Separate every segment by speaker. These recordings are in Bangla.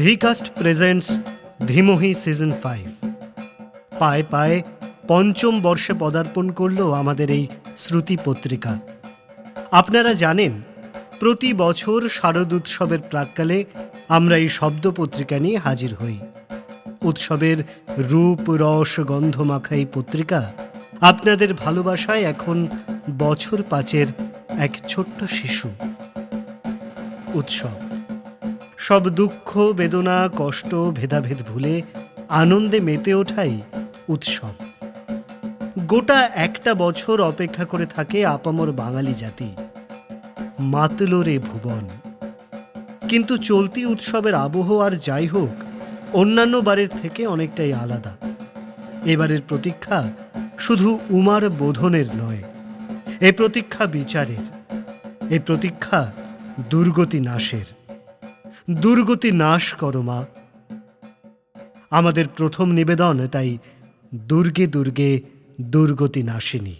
Speaker 1: ধিকাস্ট প্রেজেন্টস ধীমহি সিজন 5। পায়ে পায়ে পঞ্চম বর্ষে পদার্পণ করল আমাদের এই শ্রুতি পত্রিকা। আপনারা জানেন, প্রতি বছর শারদ উৎসবের প্রাক্কালে আমরা এই শব্দ পত্রিকা নিয়ে হাজির হই। উৎসবের রূপ রস গন্ধ মাখা এই পত্রিকা আপনাদের ভালোবাসায় এখন বছর 5-এর এক ছোট্ট শিশু। উৎসব, সব দুঃখ বেদনা কষ্ট ভেদাভেদ ভুলে আনন্দে মেতে ওঠাই উৎসব। গোটা একটা বছর অপেক্ষা করে থাকে আপামর বাঙালি জাতি। মাতল রে ভুবন। কিন্তু চলতি উৎসবের আবহ আর যাই হোক, অন্যান্য বারের থেকে অনেকটাই আলাদা। এবারের প্রতীক্ষা শুধু উমার বোধনের নয়, এ প্রতীক্ষা বিচারের, এ প্রতীক্ষা দুর্গতি নাশের। দুর্গতি নাশ করো মা। আমাদের প্রথম নিবেদন তাই দুর্গে দুর্গে দুর্গতি নাশিনী।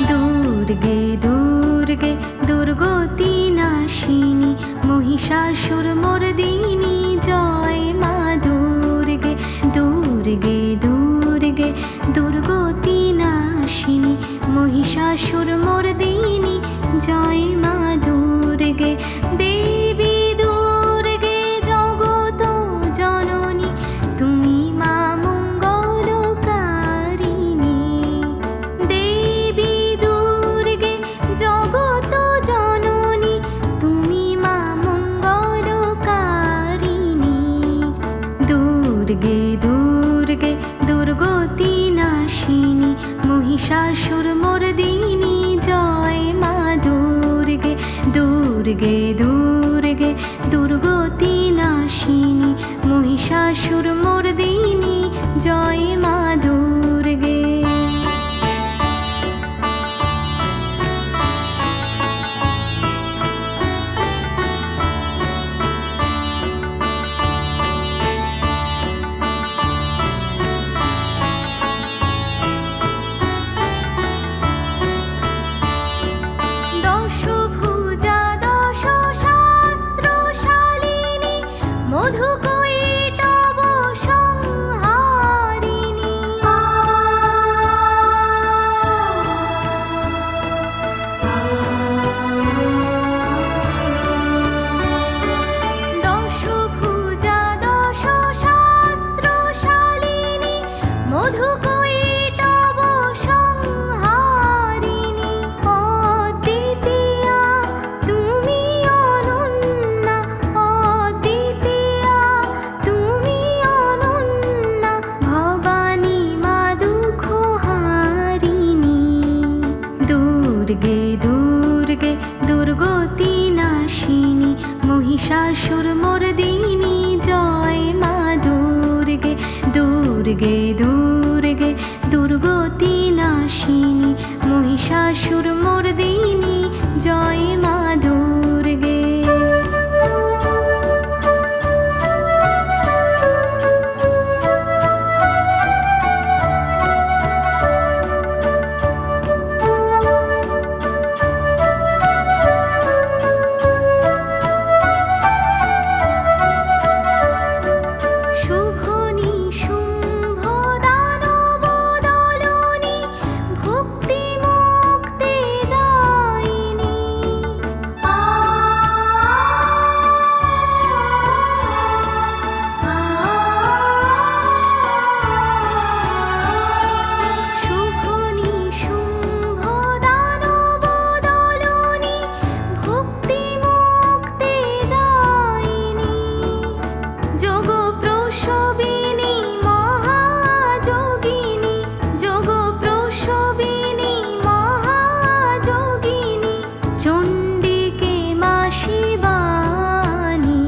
Speaker 2: দুর্গে দুর্গে দুর্গতি নাশিনী মহিষাসুর মর্দিনী জয় মা দুর্গে। দুর্গে দুর্গে দুর্গতি নাশিনী মহিষাসুর মর্দিনী জয় মা দুর্গে। দেবী দুর্গে জগত জননী তুমি মা মঙ্গলকারিণী। দেবী দুর্গে জগত জননী তুমি মা মঙ্গলকারিণী। দুর্গে দুর্গে দুর্গতি নাশিনী মহিষাসুর মর্দিনী জয় মা দুর্গে। দুর্গে দুর্গে দুর্গতি নাশিনী মহিষাসুর মর্দিনী জয় মা দুর্গে। দশভুজা দশ শাস্ত্রশালিনী মধুকৈটব সংহারিণী। দশভুজা দশ শাস্ত্রশালিনী মধুকৈটব সংহারিণী। অদ্বিতীয়া তুমি অনন্যা, অদ্বিতীয়া তুমি অনন্যা, ভবানী মা দুঃখহারিণী। দুর্গে দুর্গে দুর্গতি নাশিনী মহিষাসুর মর্দিনী জয় মা দুর্গে। দুর্গে দুর্গে দুর্গতি নাশিনী মহিষাসুর মর্দিনী জয় মা দুর্গে। শুভনি শুম্ভ দানব দলনি ভক্তি মুক্তি দায়িনী। শুভনি শুম্ভ দানব দলনি ভক্তি মুক্তি দায়িনী। যোগ প্রসবিনী মহাযোগিনী, যোগ প্রসবিনী মহাযোগিনী, চণ্ডিকে মা শিবানী।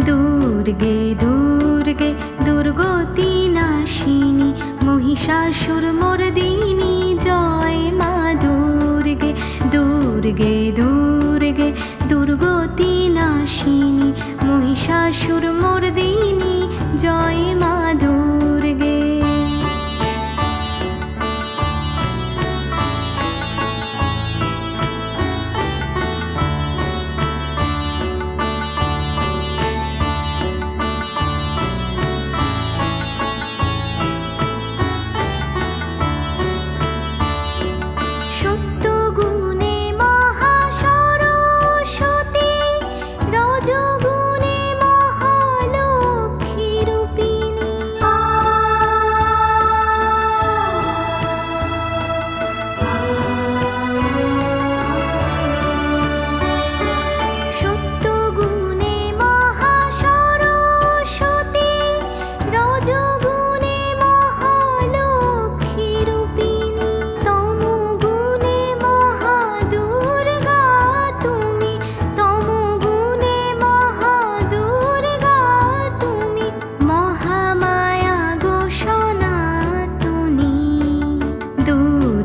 Speaker 2: দুর্গে দুর্গে দুর্গতি নাশিনী মহিষাসুর মর্দিনী জয় মা দুর্গে। দুর্গে দুর্গে দুর্গতি নাশিনী মহিষাসুর মর্দিনী জয় মা দুর্গে।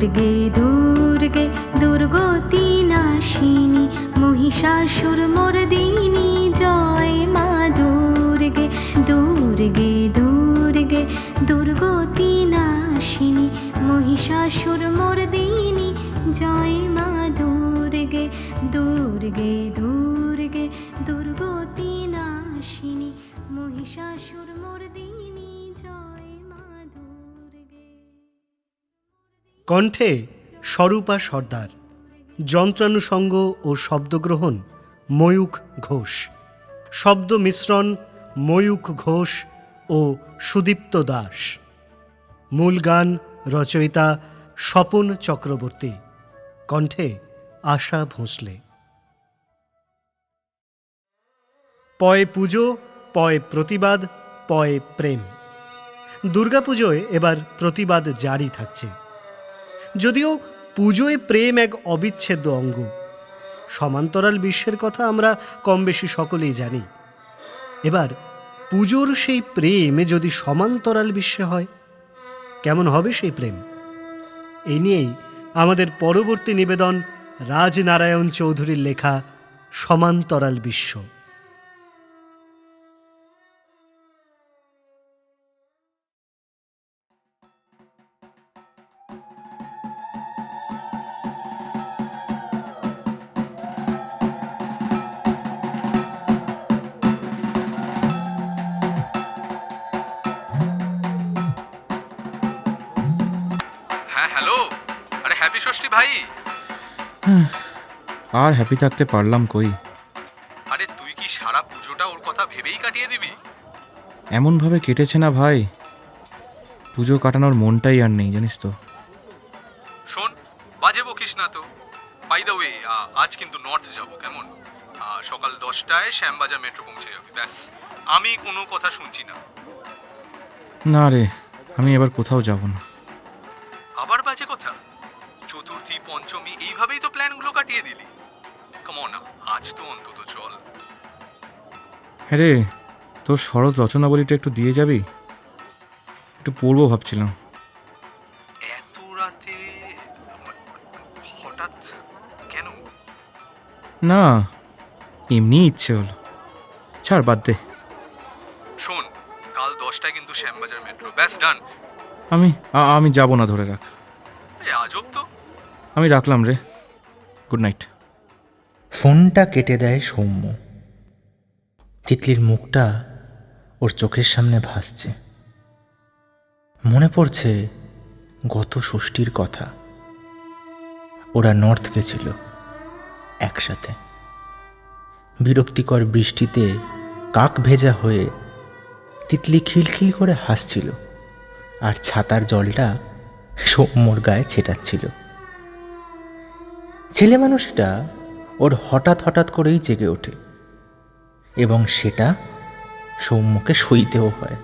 Speaker 2: দুর্গে দুর্গে দুর্গতি নাশিনী মহিষাসুর মর্দিনী জয় মা দুর্গে দুর্গে দুর্গে দুর্গতি নাশিনী মহিষাসুর মর্দিনী জয় মা দুর্গে দুর্গে দুর্গে দুর্গতি নাশিনী মহিষাসুর মর্দিনী জয় মা দুর্গে।
Speaker 1: কণ্ঠে স্বরূপা সর্দার, যন্ত্রানুষঙ্গ ও শব্দগ্রহণ ময়ূখ ঘোষ, শব্দ মিশ্রণ ময়ূখ ঘোষ ও সুদীপ্ত দাস। মূল গান রচয়িতা স্বপন চক্রবর্তী, কণ্ঠে আশা ভোঁসলে। পয় পুজো, পয় প্রতিবাদ, পয় প্রেম। দুর্গাপুজোয় এবার প্রতিবাদ জারি থাকছে। যদিও পুজোয় প্রেম এক অবিচ্ছেদ্য অঙ্গ, সমান্তরাল বিশ্বের কথা আমরা কম বেশি সকলেই জানি। এবার পুজোর সেই প্রেম যদি সমান্তরাল বিশ্বে হয়, কেমন হবে সেই প্রেম? এই নিয়েই আমাদের পরবর্তী নিবেদন রাজনারায়ণ চৌধুরীর লেখা সমান্তরাল বিশ্ব।
Speaker 3: হ্যাঁ হ্যালো, আরে হ্যাপি ষষ্ঠী ভাই।
Speaker 4: আর হ্যাপি থাকতে পারলাম কই?
Speaker 3: আরে তুই কি সারা পুজোটা ওর কথা ভেবেই কাটিয়ে দিবি?
Speaker 4: এমনভাবে কেটেছে না ভাই, পুজো কাটানোর মনটাই আর নেই, জানিস তো।
Speaker 3: শোন, বাজে বকিস না তো। বাই দ্য ওয়ে, আজ কিন্তু নর্থ যাব, কেমন? সকাল 10টায় শ্যামবাজার মেট্রো পৌঁছে যাবে, ব্যাস। আমি কোনো কথা শুনছি না।
Speaker 4: না রে, আমি এবার কোথাও যাব না।
Speaker 3: আবার বাজে কথা? চতুর্থী পঞ্চমী এইভাবেই তো প্ল্যানগুলো কাটিয়ে দিলি। কামন না, আজ তো অন্তত চল।
Speaker 4: হ্যাঁ রে, তোর শরৎ রচনাবলীটা একটু দিয়ে যাবি? একটু পড়বো ভাবছিলাম।
Speaker 3: এত রাতে হঠাৎ কেন?
Speaker 4: না, এমনি ইচ্ছে হলো। ছাড়, বাদ দে।
Speaker 3: শোন, কাল 10টায় কিন্তু শ্যামবাজার মেট্রো, ব্যাস ডান।
Speaker 4: আমি যাব না, ধরে রাখ।
Speaker 3: আজব তো।
Speaker 4: আমি রাখলাম রে, গুড নাইট।
Speaker 5: ফোনটা কেটে দেয় সৌম্য। তিতলির মুখটা ওর চোখের সামনে ভাসছে। মনে পড়ছে গত ষষ্ঠীর কথা। ওরা নর্থ গেছিল একসাথে। বিরক্তিকর বৃষ্টিতে কাক ভেজা হয়ে তিতলি খিলখিল করে হাসছিল, আর ছাতার জলটা সৌম্যর গায়ে ছেটাচ্ছিল। ছেলে মানুষটা ওর হঠাৎ হঠাৎ করেই জেগে ওঠে, এবং সেটা সৌম্যকে সইতেও হয়।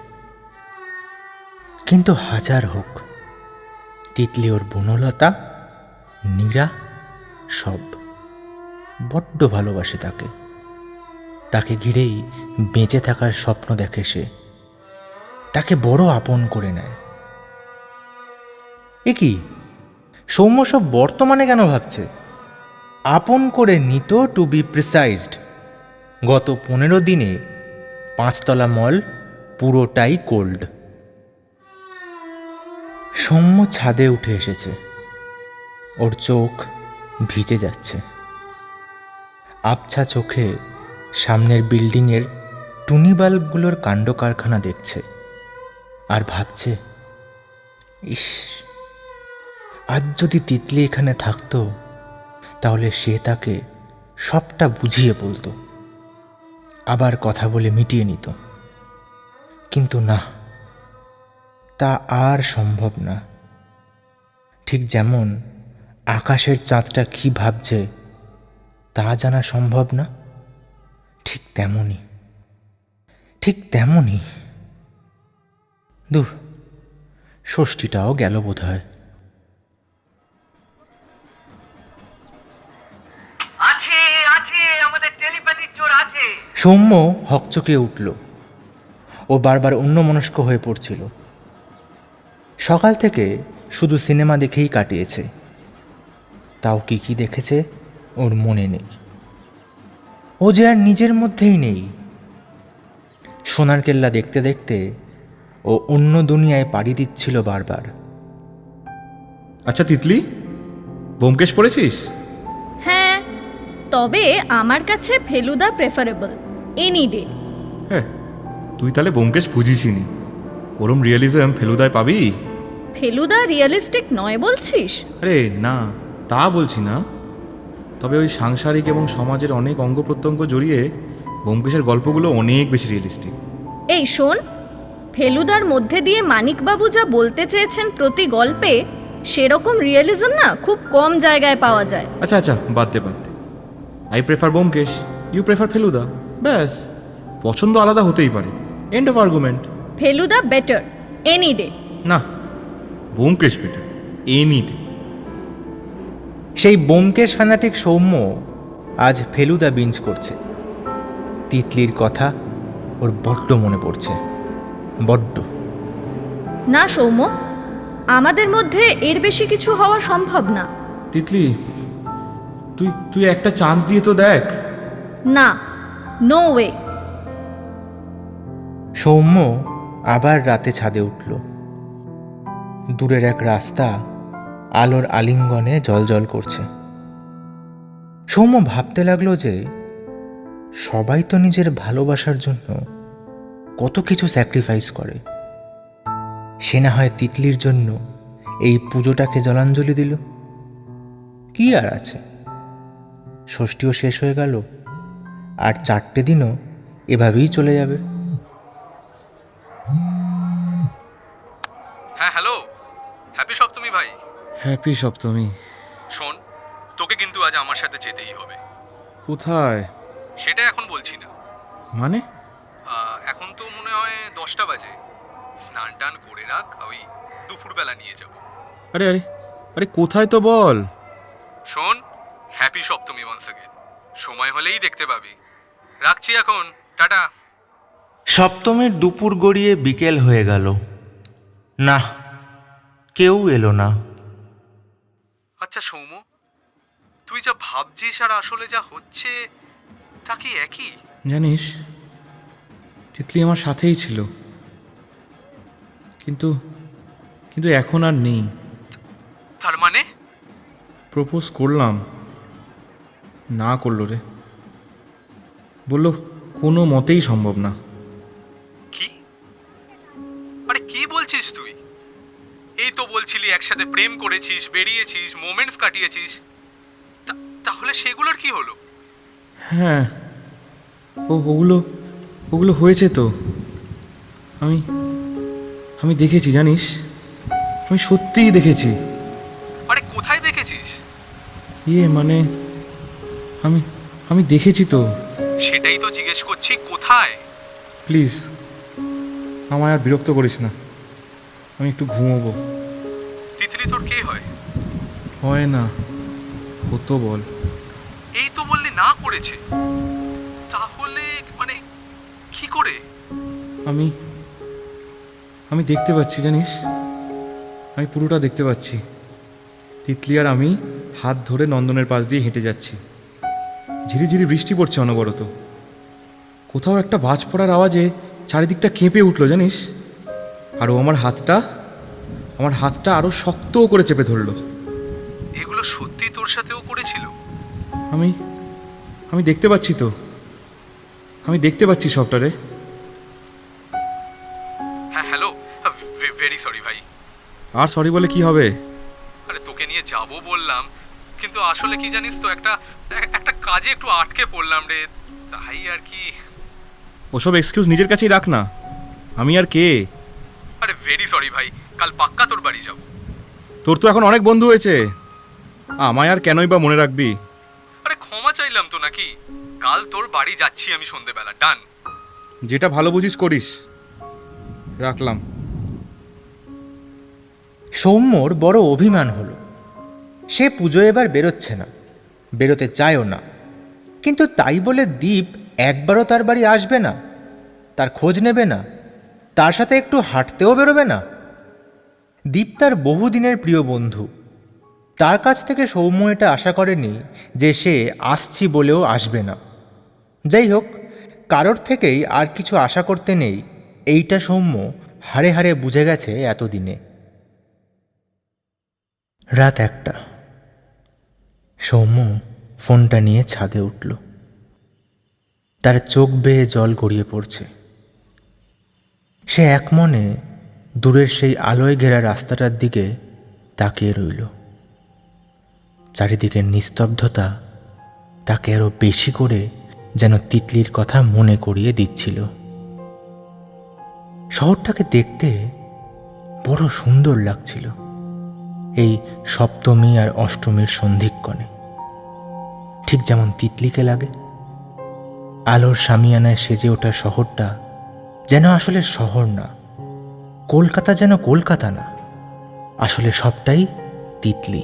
Speaker 5: কিন্তু হাজার হোক, তিতলি ওর বনলতা, নীরা সব বড্ড ভালোবাসে তাকে। তাকে ঘিরেই বেঁচে থাকার স্বপ্ন দেখে সে। তাকে বড় আপন করে নেয়। এ কি, সৌম্য সব বর্তমানে কেন ভাবছে? আপন করে নিত, টু বি প্রিসাইজড। গত 15 দিনে 5তলা মল পুরোটাই কোল্ড। সৌম্য ছাদে উঠে এসেছে। ওর চোখ ভিজে যাচ্ছে। আবছা চোখে সামনের বিল্ডিংয়ের টুনি বাল্বগুলোর কাণ্ড কারখানা দেখছে, আর ভাবছে, ইস, আজ যদি তিতলি এখানে থাকতো, তাহলে সে তাকে সবটা বুঝিয়ে বলতো, আবার কথা বলে মিটিয়ে নিত। কিন্তু না, তা আর সম্ভব না। ঠিক যেমন আকাশের চাঁদটা কি ভাবছে তা জানা সম্ভব না, ঠিক তেমনই দূর, ষষ্ঠীটাও গেল বোধ হয়। সৌম্য হকচকে উঠল। ও বারবার অন্যমনস্ক হয়ে পড়ছিল। সকাল থেকে শুধু সিনেমা দেখেই কাটিয়েছে। তাও কি কি দেখেছে ওর মনে নেই। ও যে আর নিজের মধ্যেই নেই। সোনার কেল্লা দেখতে দেখতে ও অন্য দুনিয়ায় পাড়ি দিচ্ছিল বারবার।
Speaker 4: আচ্ছা তিতলি, ব্যোমকেশ পড়েছিস?
Speaker 6: হ্যাঁ, তবে আমার কাছে ফেলুদা প্রেফারেবল এনি ডে।
Speaker 4: হ্যাঁ, তুই তাহলে ব্যোমকেশ বুঝিসনি। ওরম রিয়েলিজম ফেলুদায় পাবি?
Speaker 6: ফেলুদা রিয়েলিস্টিক নয় বলছিস?
Speaker 4: আরে না, তা বলছি না। তবে ওই সাংসারিক এবং সমাজের অনেক অঙ্গ প্রত্যঙ্গ জড়িয়ে ব্যোমকেশের গল্পগুলো অনেক বেশি রিয়েলিস্টিক।
Speaker 6: এই শোন, ফেলুদার মধ্যে দিয়ে মানিকবাবু যা বলতে চেয়েছেন প্রতি গল্পে, সেরকম রিয়েলিজম না খুব কম জায়গায় পাওয়া যায়।
Speaker 4: আচ্ছা আচ্ছা, বাদ দে। I prefer Byomkesh, you prefer Feluda, ব্যাস। পছন্দ আলাদা হতেই পারে, end of argument.
Speaker 6: Feluda better any day.
Speaker 4: না, ব্যোমকেশ বেটার এনি ডে।
Speaker 5: সেই ব্যোমকেশ ফ্যানাটিক সৌম্য আজ ফেলুদা বিঞ্জ করছে। তিতলির কথা ওর বড্ড মনে পড়ছে, বড্ড।
Speaker 6: না সৌম্য, আমাদের মধ্যে এর বেশি কিছু হওয়া সম্ভব না।
Speaker 4: তিতলি, তুই একটা চান্স দিয়ে তো দেখ।
Speaker 6: না, নো ওয়ে।
Speaker 5: সৌম্য আবার রাতে ছাদে উঠল। দূরের এক রাস্তা আলোর আলিঙ্গনে জ্বলজ্বল করছে। সৌম্য ভাবতে লাগলো যে সবাই তো নিজের ভালোবাসার জন্য কত কিছু স্যাক্রিফাইস করে। সে না হয় তিতলির জন্য এই পুজোটাকে জলাঞ্জলি দিল। কি আর আছে, ষষ্ঠীও শেষ হয়ে গেল, আর 4টে দিনও এভাবেই চলে যাবে।
Speaker 3: হ্যাঁ হ্যালো, হ্যাপি সপ্তমী ভাই।
Speaker 4: হ্যাপি সপ্তমী।
Speaker 3: শোন, তোকে কিন্তু আজ আমার সাথে যেতেই হবে।
Speaker 4: কোথায়?
Speaker 3: সেটা এখন বলছি না।
Speaker 4: মানে?
Speaker 3: এখন তো মনে হয় 10টা বাজে। স্নান টান করে রাখ, ওই দুপুরবেলা নিয়ে যাব।
Speaker 4: আরে আরে আরে, কোথায় তো বল।
Speaker 3: শোন, হ্যাপি সপ্তমী ওয়ান্স अगेन। সময় হলেই দেখতে পাবি। রাখছি এখন, টাটা।
Speaker 5: সপ্তমীর দুপুর গড়িয়ে বিকেল হয়ে গেল। না, কেউ এলো না।
Speaker 3: আচ্ছা সৌম্য, তুই যা ভাবছিস আর আসলে যা হচ্ছে তা কি একই?
Speaker 4: জানিস, তিতলি আমার সাথেই ছিল, কিন্তু কিন্তু এখন আর নেই।
Speaker 3: তার মানে?
Speaker 4: প্রপোজ করলাম, না করলো রে। বলল কোনো মতেই সম্ভব না।
Speaker 3: কি? আরে কি বলছিস তুই? এই তো বলছিলি একসাথে প্রেম করেছিস, বেরিয়েছিস, মোমেন্টস কাটিয়েছিস। তাহলে সেগুলোর কি হলো?
Speaker 4: হ্যাঁ, ওগুলো হয়েছে তো। আমি দেখেছি, জানিস, আমি সত্যিই দেখেছি।
Speaker 3: আরে কোথায় দেখেছিস?
Speaker 4: মানে আমি দেখেছি তো।
Speaker 3: সেটাই তো জিজ্ঞেস করছি, কোথায়?
Speaker 4: প্লিজ আমায় আর বিরক্ত করিস না, আমি একটু ঘুমোবো।
Speaker 3: তিতলি তোর কে হয়?
Speaker 4: হয় না, হতো বল।
Speaker 3: এই তো বললি না করেছে, তাহলে মানে কি করে?
Speaker 4: আমি দেখতে পাচ্ছি, জানিস, আমি পুরোটা দেখতে পাচ্ছি। তিতলি আর আমি হাত ধরে নন্দনের পাশ দিয়ে হেঁটে যাচ্ছি। ঝিরিঝিরি বৃষ্টি পড়ছে অনবরত। কোথাও একটা বাজ পড়ার আওয়াজে চারিদিকটা কেঁপে উঠলো, জানিস। আর ও আমার হাতটা আরো শক্ত করে চেপে ধরলো।
Speaker 3: এগুলো সত্যি তোর সাথেও করেছিল?
Speaker 4: আমি দেখতে পাচ্ছি তো, আমি দেখতে পাচ্ছি সবটা রে।
Speaker 3: হ্যাঁ হ্যালো, ভেরি সরি ভাই।
Speaker 4: আর সরি বলে কি হবে?
Speaker 3: আরে তোকে নিয়ে যাব বললাম, কিন্তু আসলে কি জানিস তো, একটা কাজে একটু আটকে পড়লাম রে, তাই আর কি।
Speaker 4: ওসব এক্সকিউজ নিজের কাছেই রাখ না, আমি আর কে।
Speaker 3: আরে ভেরি সরি ভাই, কাল পাক্কা তোর বাড়ি যাব।
Speaker 4: তোর তো এখন অনেক বন্ধু হয়েছে, আমায় আর কেনই বা মনে রাখবি?
Speaker 3: আরে ক্ষমা চাইলাম তো নাকি? কাল তোর বাড়ি যাচ্ছি আমি সন্ধেবেলা, ডান।
Speaker 4: যেটা ভালো বুঝিস করিস, রাখলাম।
Speaker 5: সৌম্যর বড় অভিমান হলো। সে পুজো এবার বেরোচ্ছে না, বেরোতে চায়ও না। কিন্তু তাই বলে দীপ একবারও তার বাড়ি আসবে না, তার খোঁজ নেবে না, তার সাথে একটু হাঁটতেও বেরোবে না। দীপ তার বহুদিনের প্রিয় বন্ধু। তার কাছ থেকে সৌম্য এটা আশা করেনি যে সে আসছি বলেও আসবে না। যাই হোক, কারোর থেকেই আর কিছু আশা করতে নেই, এইটা সৌম্য হাড়ে হাড়ে বুঝে গেছে এতদিনে। রাত 1টা। সৌম্য ফোনটা নিয়ে ছাদে উঠল। তার চোখ বেয়ে জল গড়িয়ে পড়ছে। সে একমনে দূরের সেই আলোয় ঘেরা রাস্তাটার দিকে তাকিয়ে রইল। চারিদিকের নিস্তব্ধতা তাকে আরো বেশি করে যেন তিতলির কথা মনে করিয়ে দিচ্ছিল। শহরটাকে দেখতে বড় সুন্দর লাগছিল এই সপ্তমী আর অষ্টমীর সন্ধিক্ষণে, ঠিক যেমন তিতলিকে লাগে। আলোর শামিয়ানায় সেজে ওঠা শহরটা যেন আসলে শহর না, কলকাতা যেন কলকাতা না, আসলে সবটাই তিতলি।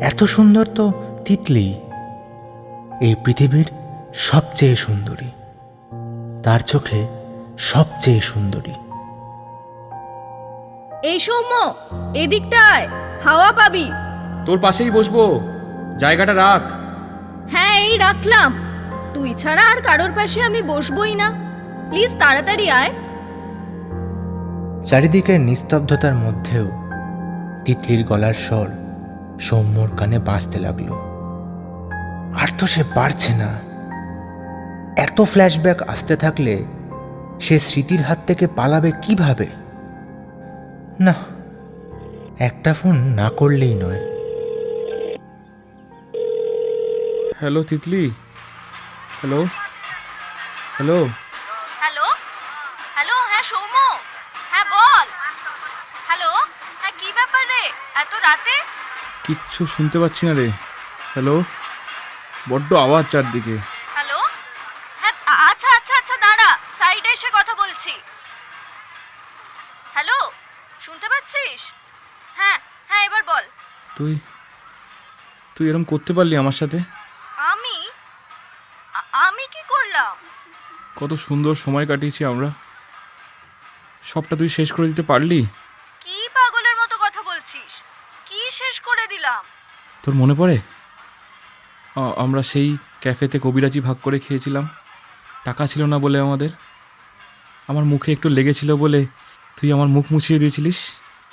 Speaker 5: এত সুন্দর তো তিতলি, এই পৃথিবীর সবচেয়ে সুন্দরী, তার চোখে সবচেয়ে সুন্দরী।
Speaker 6: এই সৌম্য, এদিকটায় হাওয়া পাবি।
Speaker 4: তোর পাশেই বসবো, জায়গাটা রাখ।
Speaker 6: হ্যাঁ, এই রাখলাম। তুই ছাড়া আর কারোর পাশে আমি বসবই না। প্লিজ তাড়াতাড়ি আয়।
Speaker 5: চারিদিকের নিস্তব্ধতার মধ্যেও তিতলির গলার স্বর সৌম্যর কানে বাজতে লাগলো। আর তো সে পারছে না। এত ফ্ল্যাশব্যাক আসতে থাকলে সে স্মৃতির হাত থেকে পালাবে কিভাবে? না, একটা ফোন না করলেই নয়।
Speaker 4: Hello Titli, hello hello.
Speaker 6: Hello hello, হ্যাঁ সৌম্য, হ্যাঁ বল। হ্যালো, হ্যাঁ কি ব্যাপার রে এত রাতে?
Speaker 4: কিচ্ছু শুনতে পাচ্ছি না রে। হ্যালো, বড্ড আওয়াজ চারদিকে।
Speaker 6: হ্যালো, হ্যাঁ আচ্ছা আচ্ছা আচ্ছা, দাঁড়া, সাইডে এসে কথা বলছি। হ্যালো, শুনতে পাচ্ছিস? হ্যাঁ হ্যাঁ, এবার বল।
Speaker 4: তুই তুই এরম করতে পারলি আমার সাথে?
Speaker 6: আমি আমি কি করলাম?
Speaker 4: কত সুন্দর সময় কাটিয়েছি আমরা, সবটা তুই শেষ করে দিতে পারলি?
Speaker 6: কি পাগলের মতো কথা বলছিস? কি শেষ করে দিলাম?
Speaker 4: তোর মনে পড়ে আমরা সেই ক্যাফেতে কবিরাজি ভাগ করে খেয়েছিলাম? টাকা ছিল না বলে আমার মুখে একটু লেগেছিল বলে তুই আমার মুখ মুছিয়ে দিয়েছিলিস।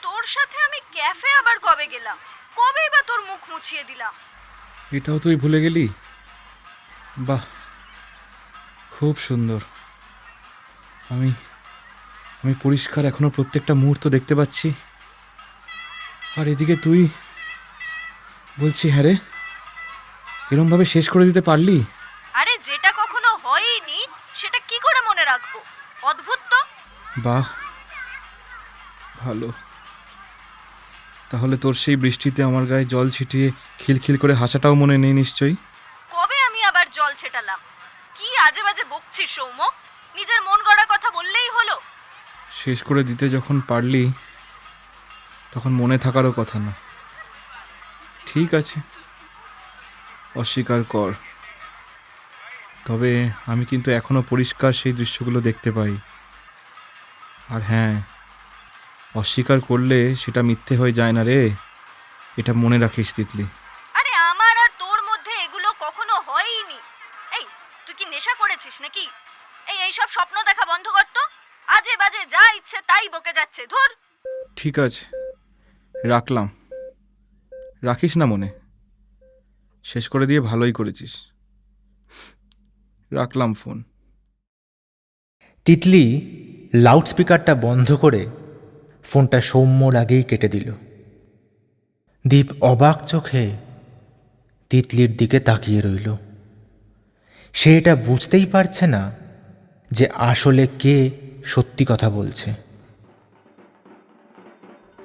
Speaker 6: তোর সাথে আমি ক্যাফে আবার কবে গেলাম? কবে বা তোর মুখ মুছিয়ে দিলাম?
Speaker 4: এটাও তুই ভুলে গেলি? বাহ, খুব সুন্দর। আমি আমি পরিষ্কার এখনো প্রত্যেকটা মুহূর্ত দেখতে পাচ্ছি। আর এদিকে তুই বলছি, হ্যাঁ রে, এরমভাবে শেষ করে দিতে পারলি?
Speaker 6: আরে যেটা কখনো হয়নি সেটা কি করে মনে রাখবো? অদ্ভুত তো।
Speaker 4: বাহ, ভালো। তাহলে তোর সেই বৃষ্টিতে আমার গায়ে জল ছিটিয়ে খিলখিল করে হাসাটাও মনে নেই নিশ্চয়ই?
Speaker 6: কবে আমি আবার জল ছেটালাম? কি আজে বাজে বকছিস সৌম্য? নিজের মন গড়া কথা বললেই হলো।
Speaker 4: শেষ করে দিতে যখন পারলি তখন মনে থাকারও কথা না। ঠিক আছে, অস্বীকার কর। তবে আমি কিন্তু এখনো পরিষ্কার সেই দৃশ্যগুলো দেখতে পাই। আর হ্যাঁ, অস্বীকার করলে সেটা মিথ্যে হয়ে যায় না রে, এটা মনে রাখিস তিতলি।
Speaker 6: আরে আমার আর তোর মধ্যে এগুলো কখনো হয়নি। এই তুই কি নেশা করেছিস নাকি? এইসব স্বপ্ন দেখা বন্ধ কর তো। আজে বাজে যা ইচ্ছে তাই বকে যাচ্ছে, ধুর।
Speaker 4: ঠিক আছে, রাখলাম। রাখিস না মনে, শেষ করে দিয়ে ভালোই করেছিস। রাখলাম ফোন।
Speaker 5: তিতলি লাউডস্পিকারটা বন্ধ করে ফোনটা সৌম্যর আগেই কেটে দিল। দীপ অবাক চোখে তিতলির দিকে তাকিয়ে রইল। সে এটা বুঝতেই পারছে না যে আসলে কে সত্যি কথা বলছে।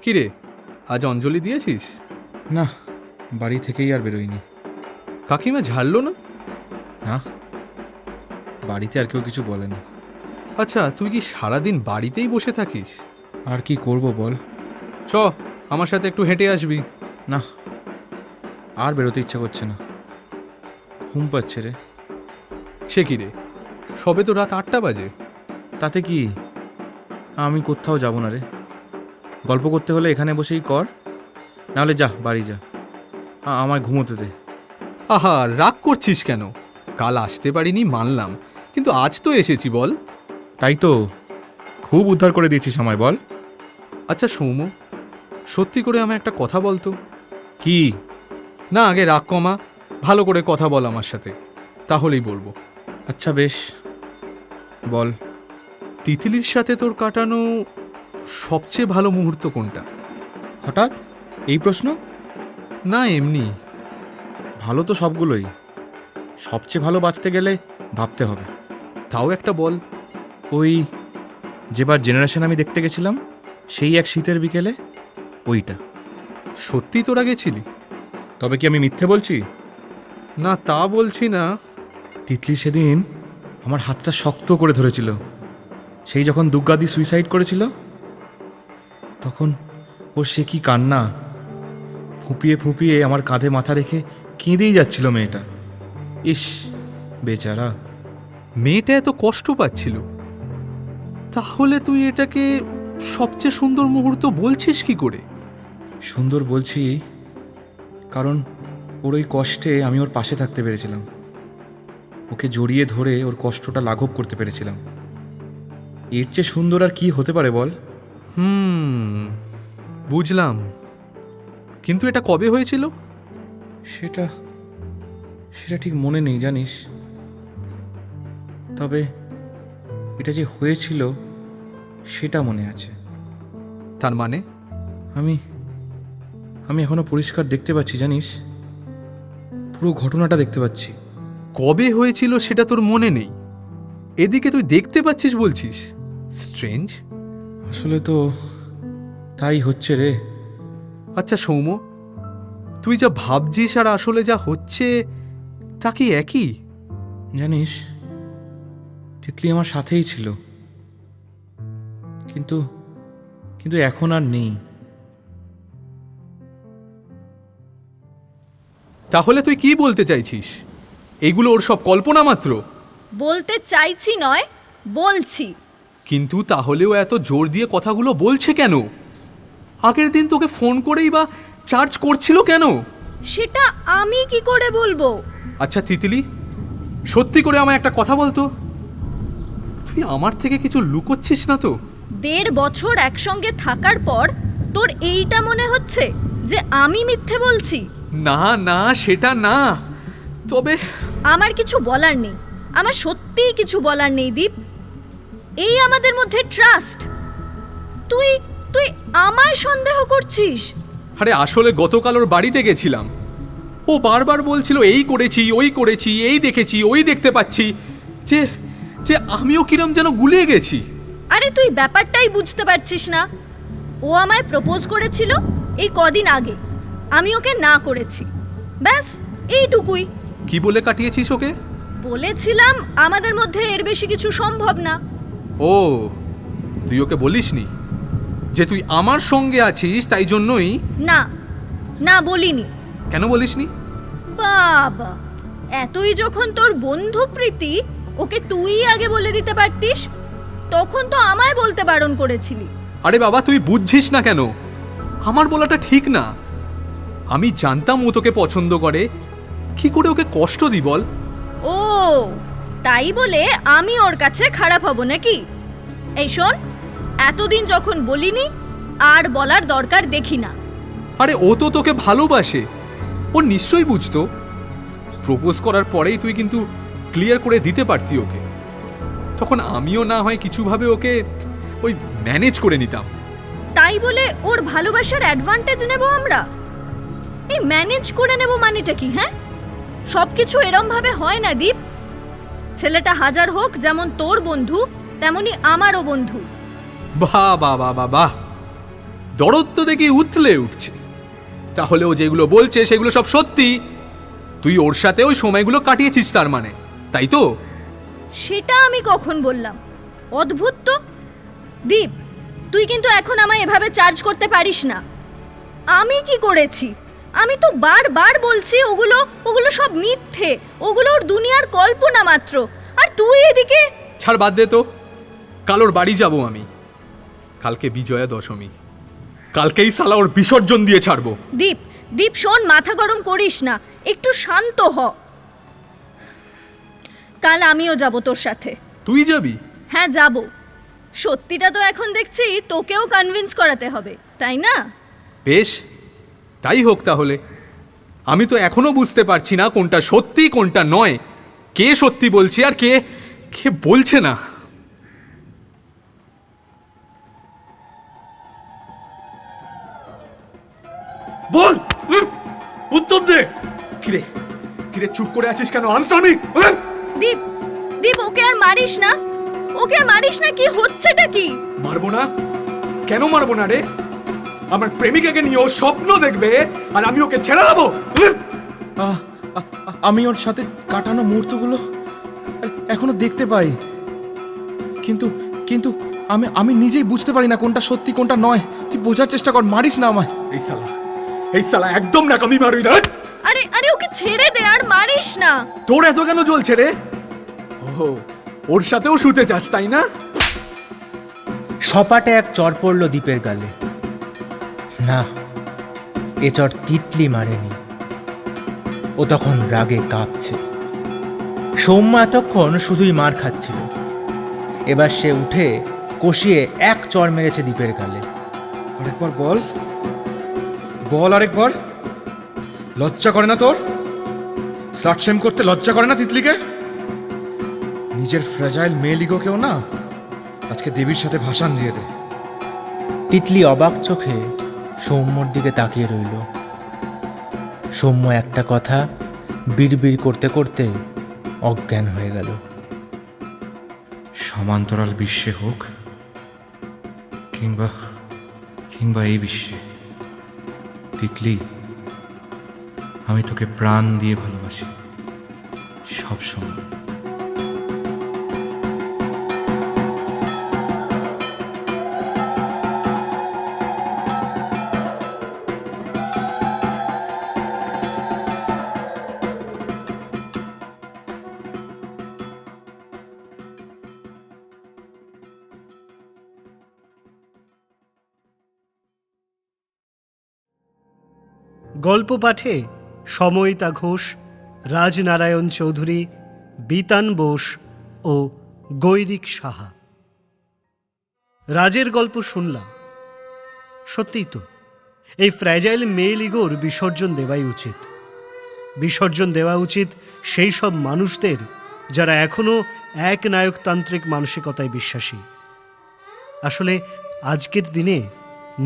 Speaker 3: কিরে, আজ অঞ্জলি দিয়েছিস?
Speaker 4: না, বাড়ি থেকেই আর বেরোয়নি।
Speaker 3: কাকিমা ঝাড়লো না?
Speaker 4: না, বাড়িতে আর কেউ কিছু বলেনি।
Speaker 3: আচ্ছা, তুই কি সারাদিন বাড়িতেই বসে থাকিস?
Speaker 4: আর কি করব বল?
Speaker 3: চ, আমার সাথে একটু হেঁটে আসবি।
Speaker 4: না, আর বেরোতে ইচ্ছা করছে না, ঘুম পাচ্ছে রে।
Speaker 3: সে কি রে, সবে তো রাত 8টা বাজে।
Speaker 4: তাতে কি, আমি কোথাও যাব না রে। গল্প করতে হলে এখানে বসেই কর, নাহলে যা বাড়ি যা, আমায় ঘুমোতে দে।
Speaker 3: আহা, রাগ করছিস কেন? কাল আসতে পারিনি মানলাম, কিন্তু আজ তো এসেছি, বল।
Speaker 4: তাই তো, খুব উদ্ধার করে দিয়েছিস আমায়, বল।
Speaker 3: আচ্ছা সৌম্য, সত্যি করে আমায় একটা কথা বলতো।
Speaker 4: কি?
Speaker 3: না, আগে রাগ কমা, ভালো করে কথা বল আমার সাথে, তাহলেই বলবো।
Speaker 4: আচ্ছা বেশ, বল।
Speaker 3: তিতলির সাথে তোর কাটানো সবচেয়ে ভালো মুহূর্ত কোনটা?
Speaker 4: হঠাৎ এই প্রশ্ন?
Speaker 3: না, এমনি।
Speaker 4: ভালো তো সবগুলোই, সবচেয়ে ভালো বাঁচতে গেলে ভাবতে হবে।
Speaker 3: তাও একটা বল।
Speaker 4: ওই যেবার জেনারেশন আমি দেখতে গেছিলাম, সেই এক শীতের বিকেলে, ওইটা।
Speaker 3: সত্যি তোরা গেছিলি?
Speaker 4: তবে কি আমি মিথ্যে বলছি?
Speaker 3: না, তা বলছি না।
Speaker 4: তিতলি সেদিন আমার হাতটা শক্ত করে ধরেছিল। সেই যখন দুগ্গাদি সুইসাইড করেছিল, তখন ওর সে কি কান্না! ফুঁপিয়ে ফুঁপিয়ে আমার কাঁধে মাথা রেখে কেঁদেই যাচ্ছিল মেয়েটা। ইস, বেচারা।
Speaker 3: মেয়েটা এত কষ্ট পাচ্ছিল, তাহলে তুই এটাকে সবচেয়ে সুন্দর মুহূর্ত বলছিস কি করে?
Speaker 4: সুন্দর বলছি কারণ ওর ওই কষ্টে আমি ওর পাশে থাকতে পেরেছিলাম, ওকে জড়িয়ে ধরে ওর কষ্টটা লাঘব করতে পেরেছিলাম। এর চেয়ে সুন্দর আর কি হতে পারে বল?
Speaker 3: বুঝলাম, কিন্তু এটা কবে হয়েছিল?
Speaker 4: সেটা সেটা ঠিক মনে নেই জানিস, তবে এটা যে হয়েছিল সেটা মনে আছে।
Speaker 3: তার মানে?
Speaker 4: আমি আমি এখনো পরিষ্কার দেখতে পাচ্ছি জানিস, পুরো ঘটনাটা দেখতে পাচ্ছি।
Speaker 3: কবে হয়েছিল সেটা তোর মনে নেই, এদিকে তুই দেখতে পাচ্ছিস বলছিস? স্ট্রেঞ্জ।
Speaker 4: আসলে তো তাই হচ্ছে রে।
Speaker 3: আচ্ছা সৌম্য, তুই যা ভাবছিস আর আসলে যা হচ্ছে তা কি একই?
Speaker 4: জানিস, তিতলি আমার সাথেই ছিল, কিন্তু কিন্তু এখন আর নেই।
Speaker 3: তাহলে তুই কি বলতে চাইছিস? এইগুলো ওর সব কল্পনা মাত্র?
Speaker 6: বলতে চাইছি নয়, বলছি।
Speaker 3: কিন্তু তাহলেও এত জোর দিয়ে কথাগুলো বলছে কেন? আগের দিন তোকে ফোন করেই বা চার্জ করছিল কেন?
Speaker 6: সেটা আমি কি করে বলবো?
Speaker 3: আচ্ছা তিতলি, সত্যি করে আমায় একটা কথা বলতো, তুই আমার থেকে কিছু লুকোচ্ছিস না তো?
Speaker 6: 1.5 বছর একসঙ্গে থাকার পর তোর এইটা মনে হচ্ছে যে আমি মিথ্যে বলছি?
Speaker 3: না না, সেটা না, তবে
Speaker 6: আমার কিছু বলার নেই, আমার সত্যিই কিছু বলার নেই দীপ। এই আমাদের মধ্যে ট্রাস্ট, তুই তুই আমায় সন্দেহ করছিস?
Speaker 3: আরে আসলে গতকাল ওর বাড়িতে গেছিলাম, ও বারবার বলছিল এই করেছি ওই করেছি, এই দেখেছি ওই দেখতে পাচ্ছি, যে যে আমিও কিরম যেন গুলিয়ে গেছি।
Speaker 6: আরে তুই ব্যাপারটাই বুঝতে পারছিস না। ও আমায় প্রপোজ করেছিল এই কদিন আগে, আমি ওকে না করেছি, ব্যাস এইটুকুই।
Speaker 3: কি বলে কাটিয়েছিস ওকে?
Speaker 6: বলেছিলাম আমাদের মধ্যে এর বেশি কিছু সম্ভব না।
Speaker 3: ও, তুই ওকে বলিসনি যে তুই আমার সঙ্গে আছিস তাই জন্যই?
Speaker 6: না না, বলিনি।
Speaker 3: কেন বলিসনি?
Speaker 6: বাবা, এতই যখন তোর বন্ধু প্রীতি, ওকে তুই আগে বলে দিতে পারতিস, তখন তো আমায় বলতে বারণ করেছিলি।
Speaker 3: আরে বাবা, তুই বুঝছিস না কেন? আমার বলাটা ঠিক না। আমি জানতাম ও তোকে পছন্দ করে, কি করে ওকে কষ্ট দি বল?
Speaker 6: ও, তাই বলে আমি ওর কাছে খারাপ হব নাকি? এই শোন, এতদিন যখন বলিনি, আর বলার দরকার দেখি না।
Speaker 3: আরে ও তো তোকে ভালোবাসে, ও নিশ্চয়ই বুঝতো। প্রপোজ করার পরেই তুই কিন্তু ক্লিয়ার করে দিতে পারতি ওকে, তখন আমিও না হয় কিছুভাবে ওকে ওই ম্যানেজ করে নিতাম।
Speaker 6: তাই বলে ওর ভালোবাসার অ্যাডভান্টেজ নেব আমরা? এই ম্যানেজ করে নেব মানেটা কি? হ্যাঁ, সব কিছু এরম ভাবে হয় না দীপ। ছেলেটা হাজার হোক যেমন তোর বন্ধু, তেমনি আমারও বন্ধু।
Speaker 3: বাহ বাহ বাহ বাহ বাহ, দরদ তো দেখি উথলে উঠছে। তাহলে ও যেগুলো বলছে সেগুলো সব সত্যি? তুই ওর সাথে ওই সময়গুলো কাটিয়েছিস তার মানে, তাই তো?
Speaker 6: সেটা আমি কখন বললাম? অদ্ভুত তো। দীপ, তুই কিন্তু এখন আমায় এভাবে চার্জ করতে পারিস না। আমি কি করেছি? আমি তো বারবার বলছি ওগুলো ওগুলো সব মিথ্যে, ওগুলো ওর দুনিয়ার কল্পনা মাত্র, আর তুই এদিকে।
Speaker 3: ছাড়, বাদ দে তো। কাল ওর বাড়ি যাব আমি, কালকে বিজয়া দশমী। কালকেই সালা ওর বিসর্জন দিয়ে ছাড়বো।
Speaker 6: দীপ, দীপ শোন, মাথা গরম করিস না, একটু শান্ত হ। কাল আমিও যাব তোর সাথে।
Speaker 3: তুই যাবি?
Speaker 6: হ্যাঁ যাব। সত্যিটা তো এখন দেখছি তোকেও কনভিন্স করাতে হবে, তাই না?
Speaker 3: বেশ, তাই হোক তাহলে। আমি তো এখনো বুঝতে পারছি না কোনটা সত্যি কোনটা নয়, কে সত্যি বলছে আর কে কে বলছে না। বল, উত্তর দে। কিরে কিরে চুপ করে আছিস কেন? Answer me.
Speaker 6: দীপ, দীপ ওকে আর মারিস না, ওকে আর মারিস না। কি হচ্ছেটা কি?
Speaker 3: মারবো না? কেন মারবো না রে? আমার প্রেমিকাকে নিয়ে ও স্বপ্ন দেখবে আর আমি ওকে ছেড়ে দেবো?
Speaker 4: আমি ওর সাথে কাটানো মুহূর্তগুলো এখনো দেখতে পাই, কিন্তু কিন্তু আমি আমি নিজেই বুঝতে পারি না কোনটা সত্যি কোনটা নয়। তুই বোঝার চেষ্টা কর, মারিস না আমায়।
Speaker 3: এই সালা একদম না কমি মারবি না।
Speaker 6: আরে আরে ওকে ছেড়ে দে, আর মারিস না।
Speaker 3: তোর এত কেন জ্বলছে রে? ও, ওর সাথেও শুতে চাস তাই না?
Speaker 5: সপাটে এক চর পড়ল দীপের গালে। না, এ চর তিতলি মারেনি। ও তখন রাগে কাঁপছে। সৌম্য এতক্ষণ শুধুই মার খাচ্ছিল, এবার সে উঠে কষিয়ে এক চর মেরেছে দীপের গালে।
Speaker 4: আরেকবার বল, বল আরেকবার। লজ্জা করে না তোর? স্লাট শেম করতে লজ্জা করে না তিতলিকে? নিজের ফ্র্যাজাইল মেল ইগোকেও না আজকে দেবীর সাথে ভাষণ দিয়ে দে।
Speaker 5: তিতলি অবাক চোখে সৌম্যর দিকে তাকিয়ে রইল। সৌম্য একটা কথা বিড়বিড় করতে করতে অজ্ঞান হয়ে গেল।
Speaker 4: সমান্তরাল বিশ্বে হোক কিংবা কিংবা এই বিশ্বে, তিতলি, আমি তোকে প্রাণ দিয়ে ভালোবাসি সব সময়।
Speaker 1: গল্প পাঠে সময়িতা ঘোষ, রাজনারায়ণ চৌধুরী, বিতান বোস ও গৈরিক সাহা। রাজের গল্প শুনলাম। সত্যিই তো, এই ফ্র্যাজাইল মেল ইগোর বিসর্জন দেওয়াই উচিত। বিসর্জন দেওয়া উচিত সেই সব মানুষদের যারা এখনও এক নায়কতান্ত্রিক মানসিকতায় বিশ্বাসী। আসলে আজকের দিনে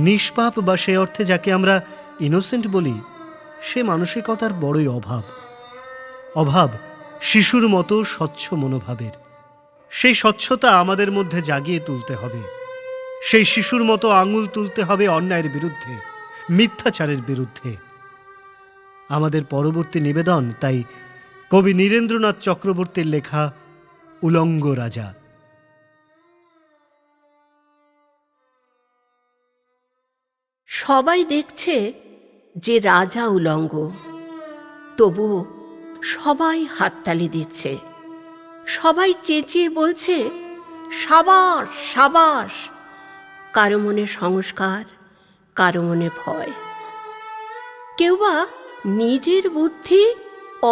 Speaker 1: নিষ্পাপ বা সে অর্থে যাকে আমরা ইনোসেন্ট বলি, সে মানসিকতার বড়ই অভাব। অভাব শিশুর মতো স্বচ্ছ মনোভাবের। সেই স্বচ্ছতা আমাদের মধ্যে জাগিয়ে তুলতে হবে। সেই শিশুর মতো আঙুল তুলতে হবে অন্যায়ের বিরুদ্ধে, মিথ্যাচারের বিরুদ্ধে। আমাদের পরবর্তী নিবেদন তাই কবি নীরেন্দ্রনাথ চক্রবর্তীর লেখা উলঙ্গ রাজা।
Speaker 7: সবাই দেখছে যে রাজা উলঙ্গ, তবুও সবাই হাততালি দিচ্ছে। সবাই চেঁচিয়ে বলছে সাবাস সাবাস। কারো মনে সংস্কার, কারো মনে ভয়। কেউ বা নিজের বুদ্ধি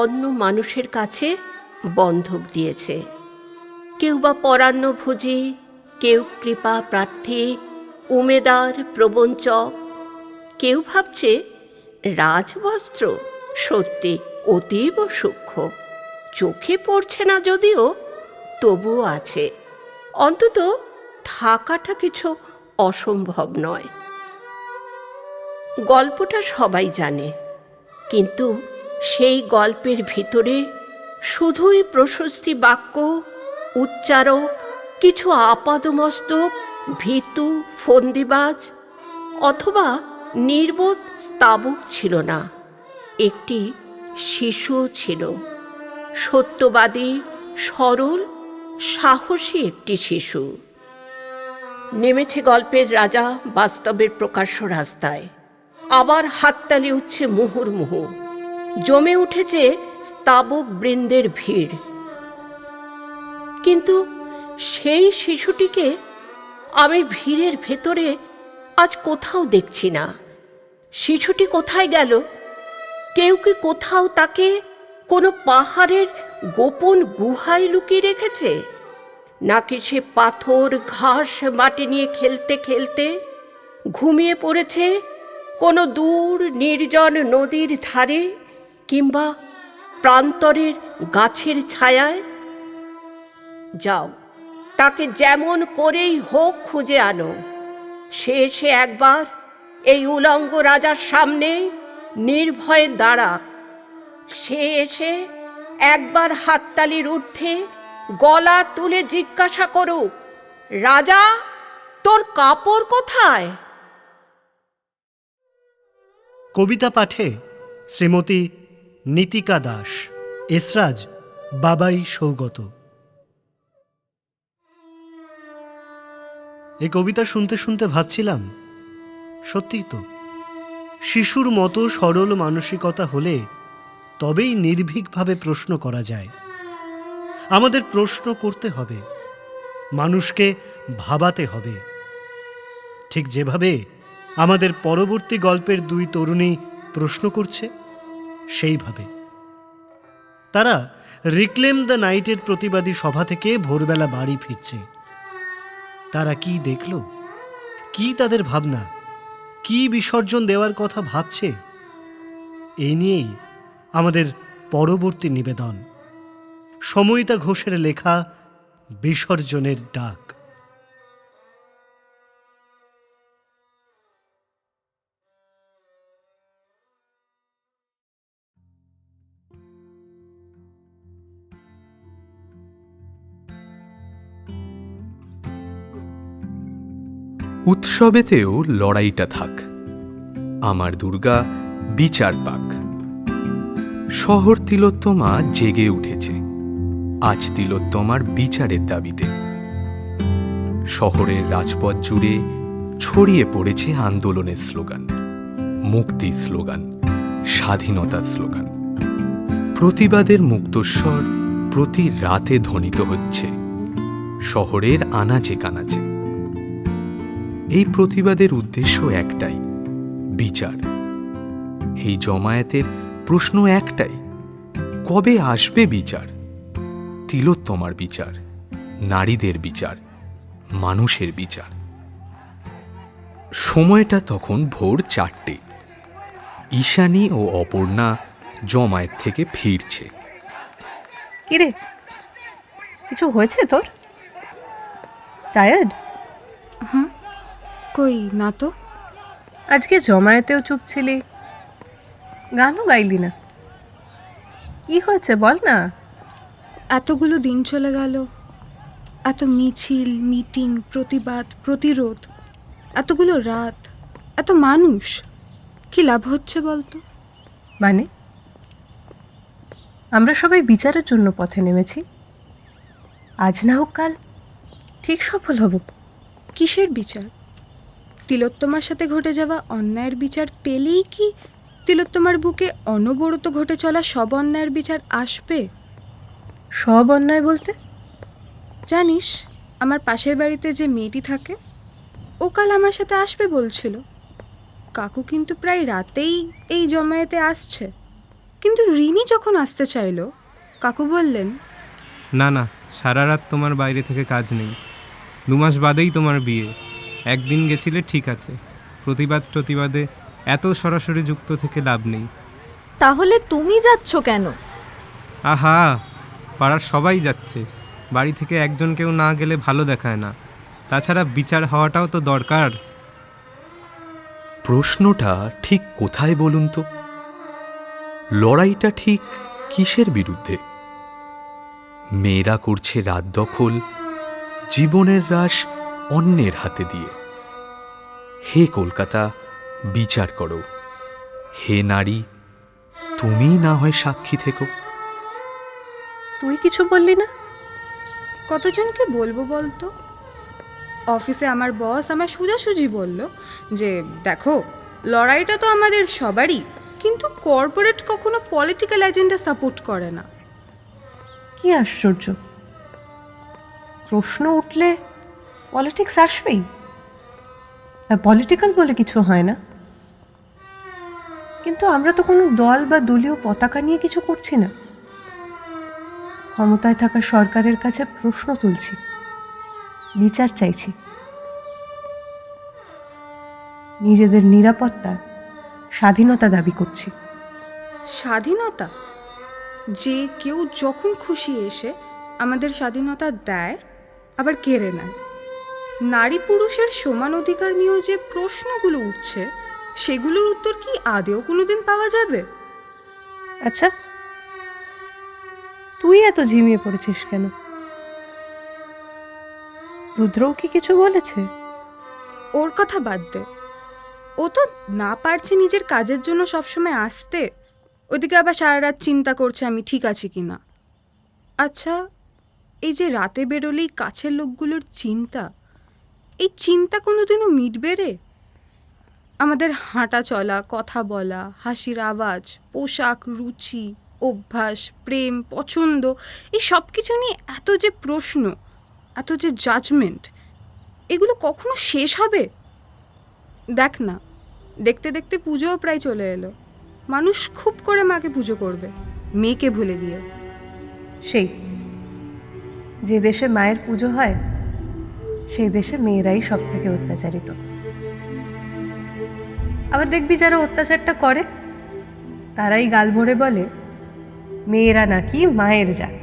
Speaker 7: অন্য মানুষের কাছে বন্ধক দিয়েছে। কেউ বা পরান্নভোজী, কেউ কৃপা প্রার্থী, উমেদার, প্রবঞ্চক। কেউ ভাবছে রাজবস্ত্র সত্যি অতীব সূক্ষ্ম, চোখে পড়ছে না যদিও, তবুও আছে। অন্তত থাকাটা কিছু অসম্ভব নয়। গল্পটা সবাই জানে, কিন্তু সেই গল্পের ভিতরে শুধুই প্রশস্তি বাক্য, উচ্চারক, কিছু আপাদমস্তক, ভীতু, ফন্দিবাজ অথবা নির্বোধ স্তাবক ছিল না। একটি শিশু ছিল, সত্যবাদী, সরল, সাহসী একটি শিশু। নেমেছে গল্পের রাজা বাস্তবের প্রকাশ্য রাস্তায়। আবার হাততালি উঠছে মুহুর্মুহু, জমে উঠেছে স্তাবক বৃন্দের ভিড়। কিন্তু সেই শিশুটিকে আমি ভিড়ের ভেতরে আজ কোথাও দেখছি না। শিশুটি কোথায় গেল? কেউ কি কোথাও তাকে কোনো পাহাড়ের গোপন গুহায় লুকিয়ে রেখেছে, নাকি সে পাথর ঘাস মাটি নিয়ে খেলতে খেলতে ঘুমিয়ে পড়েছে কোনো দূর নির্জন নদীর ধারে কিংবা প্রান্তরের গাছের ছায়ায়? যাও, তাকে যেমন করেই হোক খুঁজে আনো। সে এসে একবার এই উলঙ্গ রাজার সামনে নির্ভয়ে দাঁড়াক। সে এসে একবার হাততালির ঊর্ধ্বে গলা তুলে জিজ্ঞাসা করুক, রাজা, তোর কাপড় কোথায়?
Speaker 1: কবিতা পাঠে শ্রীমতী নীতিকা দাস, এসরাজ বাবাই সৌগত। এই কবিতা শুনতে শুনতে ভাবছিলাম, সত্যিই তো, শিশুর মতো সরল মানসিকতা হলে তবেই নির্ভীকভাবে প্রশ্ন করা যায়। আমাদের প্রশ্ন করতে হবে, মানুষকে ভাবাতে হবে, ঠিক যেভাবে আমাদের পরবর্তী গল্পের দুই তরুণী প্রশ্ন করছে সেইভাবে। তারা রিক্লেম দ্য নাইটের প্রতিবাদী সভা থেকে ভোরবেলা বাড়ি ফিরছে। তারা কি দেখল, কি তাদের ভাবনা, কি বিসর্জন দেওয়ার কথা ভাবছে, এই নিয়েই আমাদের পরবর্তী নিবেদন। সময়িতা ঘোষের লেখা বিসর্জনের ডাক।
Speaker 8: উৎসবেতেও লড়াইটা থাক, আমার দুর্গা বিচার পাক। শহর তিলোত্তমা জেগে উঠেছে আজ তিলোত্তমার বিচারের দাবিতে। শহরের রাজপথ জুড়ে ছড়িয়ে পড়েছে আন্দোলনের স্লোগান, মুক্তির স্লোগান, স্বাধীনতার স্লোগান। প্রতিবাদের মুক্তস্বর প্রতি রাতে ধ্বনিত হচ্ছে শহরের আনাচে কানাচে। এই প্রতিবাদের উদ্দেশ্য একটাই, বিচার। এই জমায়েতের প্রশ্ন একটাই, কবে আসবে বিচার? তিলোত্তমার বিচার, নারীদের বিচার, মানুষের বিচার। সময়টা তখন ভোর 4টে। ঈশানী ও অপর্ণা জমায়েত থেকে ফিরছে।
Speaker 9: কিরে, কিছু হয়েছে তোর? টায়ার্ড?
Speaker 10: কই না তো।
Speaker 9: আজকে জমায়েতেও চুপ ছিলি, গানও গাইলি না। কি হয়েছে বল না।
Speaker 10: এতগুলো দিন চলে গেল, এত মিছিল, মিটিং, প্রতিবাদ, প্রতিরোধ, এতগুলো রাত, এত মানুষ, কি লাভ হচ্ছে বলতো?
Speaker 9: মানে আমরা সবাই বিচারের জন্য পথে নেমেছি। আজ না হোক কাল ঠিক সফল হব।
Speaker 10: কিসের বিচার? তিলোত্তমার সাথে ঘটে যাওয়া অন্যায়ের বিচার পেলেই কি তিলোত্তমার বুকে অনবরত ঘটে চলা সব অন্যায়ের বিচার আসবে?
Speaker 9: সব অন্যায় বলতে?
Speaker 10: জানিস, আমার পাশের বাড়িতে যে মেয়েটি থাকে, ও কাল আমার সাথে আসবে বলছিল। কাকু কিন্তু প্রায় রাতেই এই জমায়েতে আসছে, কিন্তু রিনি যখন আসতে চাইলো, কাকু বললেন,
Speaker 11: না না, সারা রাত তোমার বাইরে থেকে কাজ নেই। 2 মাস বাদেই তোমার বিয়ে। একদিন গেছিলে ঠিক আছে, প্রতিবাদে এত সরাসরি যুক্ত থেকে লাভ নেই।
Speaker 6: তাহলে তুমি যাচ্ছ কেন?
Speaker 11: আহা, পাড়ার সবাই যাচ্ছে, বাড়ি থেকে একজন কেউ না গেলে ভালো দেখায় না। তাছাড়া বিচার হওয়াটাও তো দরকার।
Speaker 8: প্রশ্নটা ঠিক কোথায় বলুন তো? লড়াইটা ঠিক কিসের বিরুদ্ধে? মেয়েরা করছে রাত দখল, জীবনের রাশ অন্যের হাতে দিয়ে। হে কলকাতা, বিচার করো। হে নারী, তুমি না হয় সাক্ষী থেকো।
Speaker 9: তুই কিছু বললি না?
Speaker 10: কতজনকে বলবো বলতো? অফিসে আমার বস আমার সোজাসুজি বলল যে দেখো, লড়াইটা তো আমাদের সবারই, কিন্তু কর্পোরেট কখনো পলিটিক্যাল এজেন্ডা সাপোর্ট করে না।
Speaker 9: কি আশ্চর্য! প্রশ্ন উঠলে পলিটিক্স আসবেই। পলিটিক্যাল বলে কিছু হয় না, কিন্তু আমরা তো কোনো দল বা দলীয় পতাকা নিয়ে কিছু করছি না। ক্ষমতায় থাকা সরকারের কাছে প্রশ্ন তুলছি, বিচার চাইছি, নিজেদের নিরাপত্তা, স্বাধীনতা দাবি করছি।
Speaker 10: স্বাধীনতা? যে কেউ যখন খুশি এসে আমাদের স্বাধীনতা দেয় আবার কেড়ে নেয়। নারী পুরুষের সমান অধিকার নিয়েও যে প্রশ্নগুলো উঠছে সেগুলোর উত্তর কি আদেও কোনোদিন পাওয়া যাবে?
Speaker 9: আচ্ছা, তুই এত ঝিমিয়ে পড়েছিস কেন? রুদ্রও কি কিছু বলেছে?
Speaker 10: ওর কথা বাদ দে, ও তো না পারছে নিজের কাজের জন্য সবসময় আসতে, ওদিকে আবার সারা রাত চিন্তা করছে আমি ঠিক আছি কি না। আচ্ছা, এই যে রাতে বেরোলেই কাছের লোকগুলোর চিন্তা, এই চিন্তা কোনোদিনও মিটবে রে? আমাদের হাঁটা চলা, কথা বলা, হাসির আওয়াজ, পোশাক, রুচি, অভ্যাস, প্রেম, পছন্দ, এই সব কিছু নিয়ে এত যে প্রশ্ন, এত যে জাজমেন্ট, এগুলো কখনো শেষ হবে? দেখ না, দেখতে দেখতে পুজোও প্রায় চলে এলো। মানুষ খুব করে মাকে পুজো করবে, মেয়েকে ভুলে গিয়ে।
Speaker 9: সেই যে দেশে মায়ের পুজো হয় সেই দেশে মেয়েরাই সব থেকে অত্যাচারিত। আবার দেখবি যারা অত্যাচারটা করে তারাই গাল ভরে বলে মেয়েরা নাকি মায়ের জাত।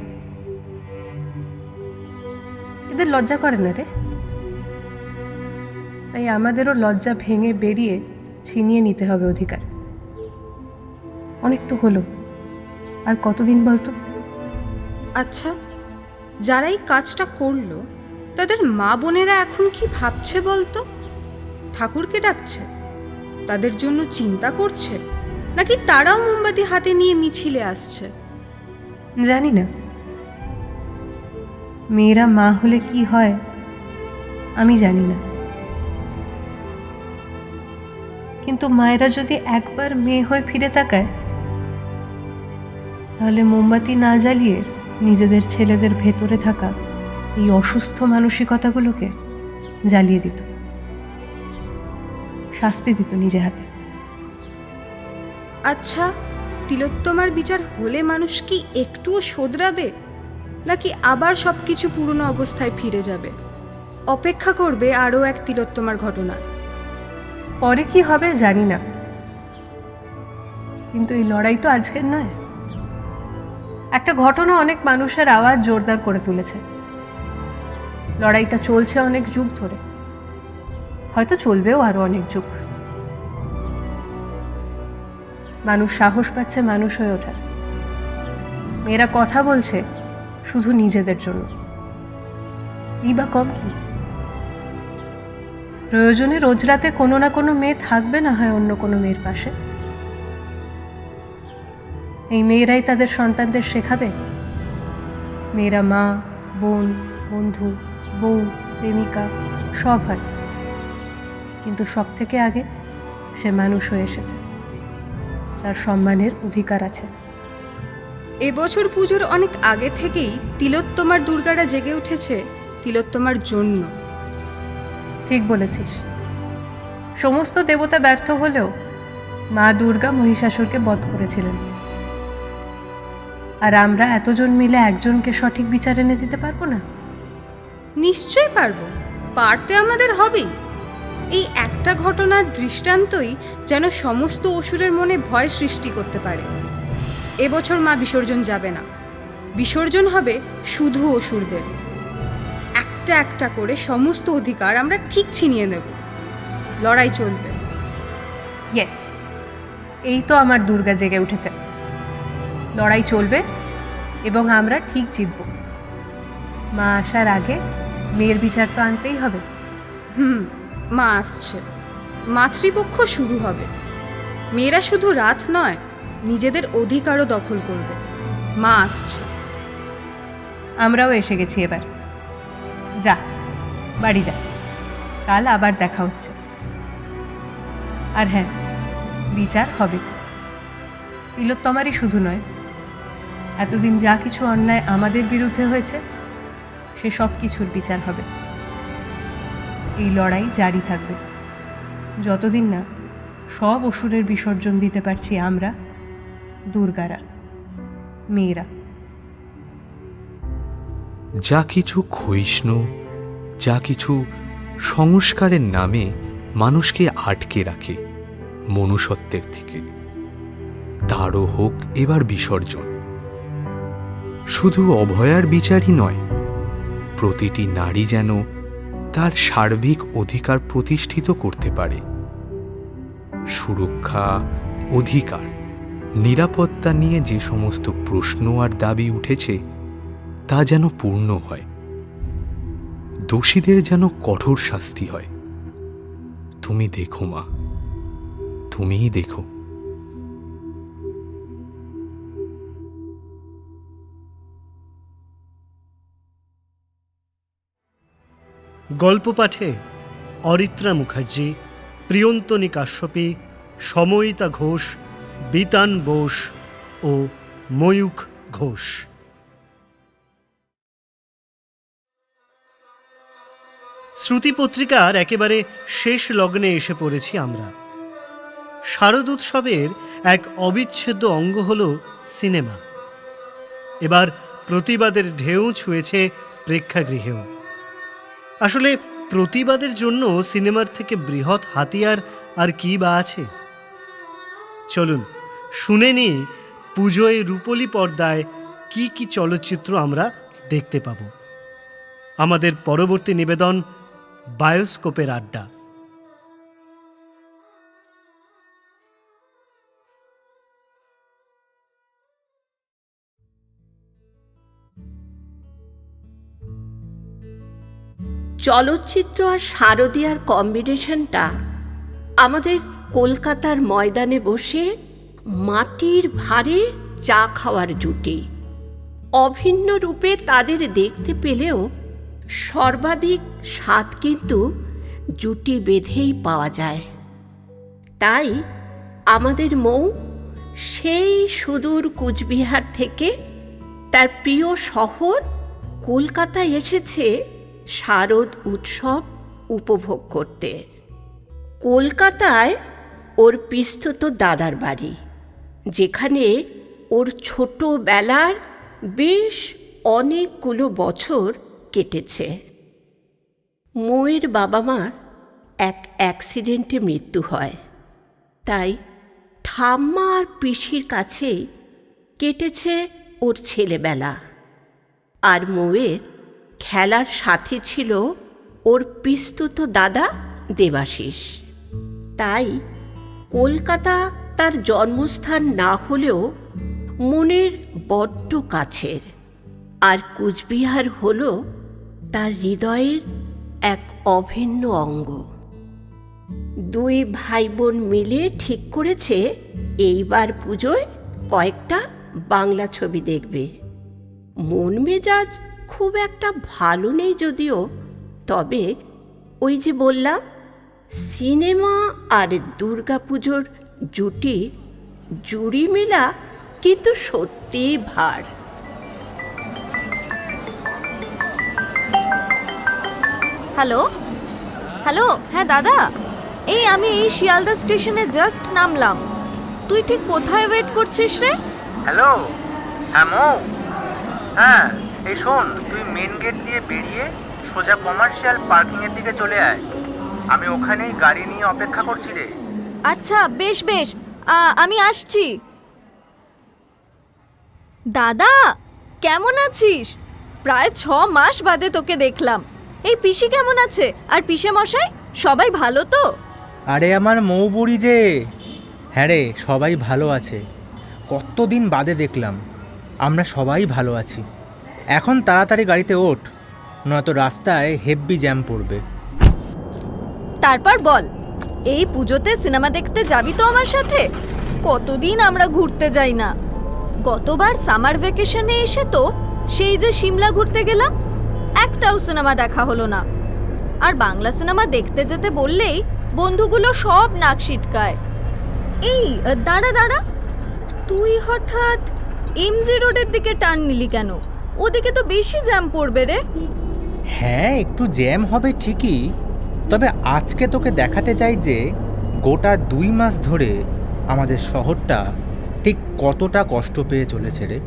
Speaker 9: এদের লজ্জা করে না রে। তাই আমাদেরও লজ্জা ভেঙে বেরিয়ে ছিনিয়ে নিতে হবে অধিকার। অনেক তো হলো, আর কতদিন বলতো?
Speaker 10: আচ্ছা, যারা এই কাজটা করলো তাদের মা বোনেরা এখন কি ভাবছে বলতো? ঠাকুরকে ডাকছে, তাদের জন্য চিন্তা করছে, নাকি তারাও মোমবাতি হাতে নিয়ে মিছিলে আসছে?
Speaker 9: জানি না। মেয়েরা মা হলে কি হয় আমি জানি না, কিন্তু মায়েরা যদি একবার মেয়ে হয়ে ফিরে তাকায় তাহলে মোমবাতি না জ্বালিয়ে নিজেদের ছেলেদের ভেতরে থাকা এই অসুস্থ মানসিকতাগুলোকে জ্বালিয়ে দিত, শাস্তি দিত নিজে হাতে।
Speaker 10: আচ্ছা, তিলোত্তমার বিচার হলে মানুষ কি একটুও শোধরাবে, নাকি আবার সব কিছু পুরনো অবস্থায় ফিরে যাবে? অপেক্ষা করবে আরও এক তিলোত্তমার ঘটনা।
Speaker 9: পরে কি হবে জানি না, কিন্তু এই লড়াই তো আজকের নয়। একটা ঘটনা অনেক মানুষের আওয়াজ জোরদার করে তুলেছে। লড়াইটা চলছে অনেক যুগ ধরে, হয়তো চলবেও আরো অনেক যুগ। মানুষ সাহস পাচ্ছে মানুষ হয়ে ওঠার। মেয়েরা কথা বলছে শুধু নিজেদের জন্য, এই বা কম কি? প্রয়োজনে রোজ রাতে কোনো না কোনো মেয়ে থাকবে না হয় অন্য কোনো মেয়ের পাশে। এই মেয়েরাই তাদের সন্তানদের শেখাবে মেয়েরা মা, বোন, বন্ধু, বউ, প্রেমিকা সব হয়, কিন্তু সব থেকে আগে সে মানুষ হয়ে এসেছে, তার সম্মানের অধিকার আছে।
Speaker 10: এবছর পুজোর অনেক আগে থেকেই তিলোত্তমার দুর্গারা জেগে উঠেছে তিলোত্তমার জন্য।
Speaker 9: ঠিক বলেছিস। সমস্ত দেবতা ব্যর্থ হলেও মা দুর্গা মহিষাসুরকে বধ করেছিলেন, আর আমরা এতজন মিলে একজনকে সঠিক বিচার এনে দিতে পারবো না?
Speaker 10: নিশ্চয় পারবো, পারতে আমাদের হবেই। এই একটা ঘটনার দৃষ্টান্তই যেন সমস্ত অসুরের মনে ভয় সৃষ্টি করতে পারে। এবছর মা বিসর্জন যাবে না, বিসর্জন হবে শুধু অসুরদের। একটা একটা করে সমস্ত অধিকার আমরা ঠিক ছিনিয়ে নেব, লড়াই চলবে।
Speaker 9: ইয়েস, এই তো আমার দুর্গা জেগে উঠেছে। লড়াই চলবে এবং আমরা ঠিক জিতব। মা আসার আগে মেয়ের বিচার তো আনতেই হবে।
Speaker 10: মা আসছে, মাতৃপক্ষ শুরু হবে। মেয়েরা শুধু রাত নয়, নিজেদের অধিকারও দখল করবে। মা আসছে।
Speaker 9: আমরাও এসে গেছি এবার। যা, বাড়ি যা, কাল আবার দেখা হচ্ছে। আর হ্যাঁ, বিচার হবে। তিলোত্তমারই শুধু নয়, এতদিন যা কিছু অন্যায় আমাদের বিরুদ্ধে হয়েছে সে সব কিছুর বিচার হবে। এই লড়াই জারি থাকবে। যতদিন না সব অসুরের বিসর্জন দিতে পারছি আমরা দুর্গারা, মেয়েরা।
Speaker 8: যা কিছু ক্ষয়িষ্ণু, যা কিছু সংস্কারের নামে মানুষকে আটকে রাখে মনুষ্যত্বের থেকে, তারও হোক এবার বিসর্জন। শুধু অভয়ার বিচারই নয়, প্রতিটি নারী যেন তার সার্বিক অধিকার প্রতিষ্ঠিত করতে পারে। সুরক্ষা, অধিকার, নিরাপত্তা নিয়ে যে সমস্ত প্রশ্ন আর দাবি উঠেছে তা যেন পূর্ণ হয়, দোষীদের যেন কঠোর শাস্তি হয়। তুমি দেখো মা, তুমিই দেখো।
Speaker 1: গল্প পাঠে অরিত্রা মুখার্জি, প্রিয়ন্তনী কাশ্যপী, সময়িতা ঘোষ, বিতান বোস ও ময়ূখ ঘোষ। শ্রুতি পত্রিকার একেবারে শেষ লগ্নে এসে পড়েছি আমরা। শারদোৎসবের এক অবিচ্ছেদ্য অঙ্গ হল সিনেমা। এবার প্রতিবাদের ঢেউ ছুঁয়েছে প্রেক্ষাগৃহেও। আসলে প্রতিবাদের জন্য সিনেমার থেকে বৃহৎ হাতিয়ার আর কি বা আছে? চলুন শুনে নিই পুজোয় রূপলী পর্দায় কি কি চলচ্চিত্র আমরা দেখতে পাব। আমাদের পরবর্তী নিবেদন বায়োস্কোপের আড্ডা।
Speaker 7: চলচ্চিত্র আর শারদীয়ার কম্বিনেশনটা আমাদের কলকাতার ময়দানে বসে মাটির ভারে চা খাওয়ার জুটি। অভিন্ন রূপে তাদের দেখতে পেলেও সর্বাধিক স্বাদ কিন্তু জুটি বেঁধেই পাওয়া যায়। তাই আমাদের মৌ সেই সুদূর কুচবিহার থেকে তার প্রিয় শহর কলকাতায় এসেছে শারদ উৎসব উপভোগ করতে। কলকাতায় ওর পিস্তত দাদার বাড়ি, যেখানে ওর ছোটবেলার বেশ অনেকগুলো বছর কেটেছে। মৌয়ের বাবা মার এক অ্যাক্সিডেন্টে মৃত্যু হয়, তাই ঠাম্মা আর পিসির কাছেই কেটেছে ওর ছেলেবেলা। আর মৌয়ের খেলার সাথী ছিল ওর পিস্তুত দাদা দেবাশিস। তাই কলকাতা তার জন্মস্থান না হলেও মনের বড্ড কাছের, আর কুচবিহার হল তার হৃদয়ের এক অভিন্ন অঙ্গ। দুই ভাই বোন মিলে ঠিক করেছে এইবার পুজোয় কয়েকটা বাংলা ছবি দেখবে। মন মেজাজ খুব একটা ভালো নেই যদিও, তবে ওই যে বললাম, সিনেমা আর দুর্গাপুজোর জুটি জুড়ি মেলা কিন্তু সত্যিই ভার।
Speaker 6: হ্যালো হ্যালো, হ্যাঁ দাদা, এই আমি এই শিয়ালদা স্টেশনে জাস্ট নামলাম। তুই ঠিক কোথায় ওয়েট করছিস রে?
Speaker 12: হ্যালো, হ্যাঁ মৌ, হ্যাঁ এই শোন, তুই মেন গেট দিয়ে বেরিয়ে সোজা কমার্শিয়াল পার্কিংয়ের দিকে চলে আয়। আমি ওখানেই গাড়ি নিয়ে অপেক্ষা করছি রে।
Speaker 6: আচ্ছা বেশ বেশ, আমি আসছি। দাদা কেমন আছিস? প্রায় 6 মাস বাদে তোকে দেখলাম। এই পিসি কেমন আছে? আর পিসে মশাই সবাই ভালো তো?
Speaker 5: আরে আমার মৌ বুড়ি যে, হ্যাঁ রে, সবাই ভালো আছে। কতদিন বাদে দেখলাম। আমরা সবাই ভালো আছি। এখন তাড়াতাড়ি গাড়িতে ওঠ, নয়তো রাস্তায় হেব্বি জ্যাম পড়বে।
Speaker 6: তারপর বল, এই পুজোতে সিনেমা দেখতে যাবি তো আমার সাথে? কতদিন আমরা ঘুরতে যাই না। গতবার সামার ভ্যাকেশনে এসে তো সেই যে সিমলা ঘুরতে গেলাম, একটাও সিনেমা দেখা হলো না। আর বাংলা সিনেমা দেখতে যেতে বললেই বন্ধুগুলো সব নাক সিটকায়। এই দাঁড়া দাঁড়া, তুই হঠাৎ এমজি রোডের দিকে টার্ন নিলি কেন? ওদিকে তো বেশি জ্যাম পড়বে রে।
Speaker 5: হ্যাঁ, একটু জ্যাম হবে ঠিকই, তবে আজকে তোকে দেখাতে চাই যে গোটা 2 মাস ধরে আমাদের শহরটা ঠিক কতটা কষ্ট পেয়ে চলেছে রে।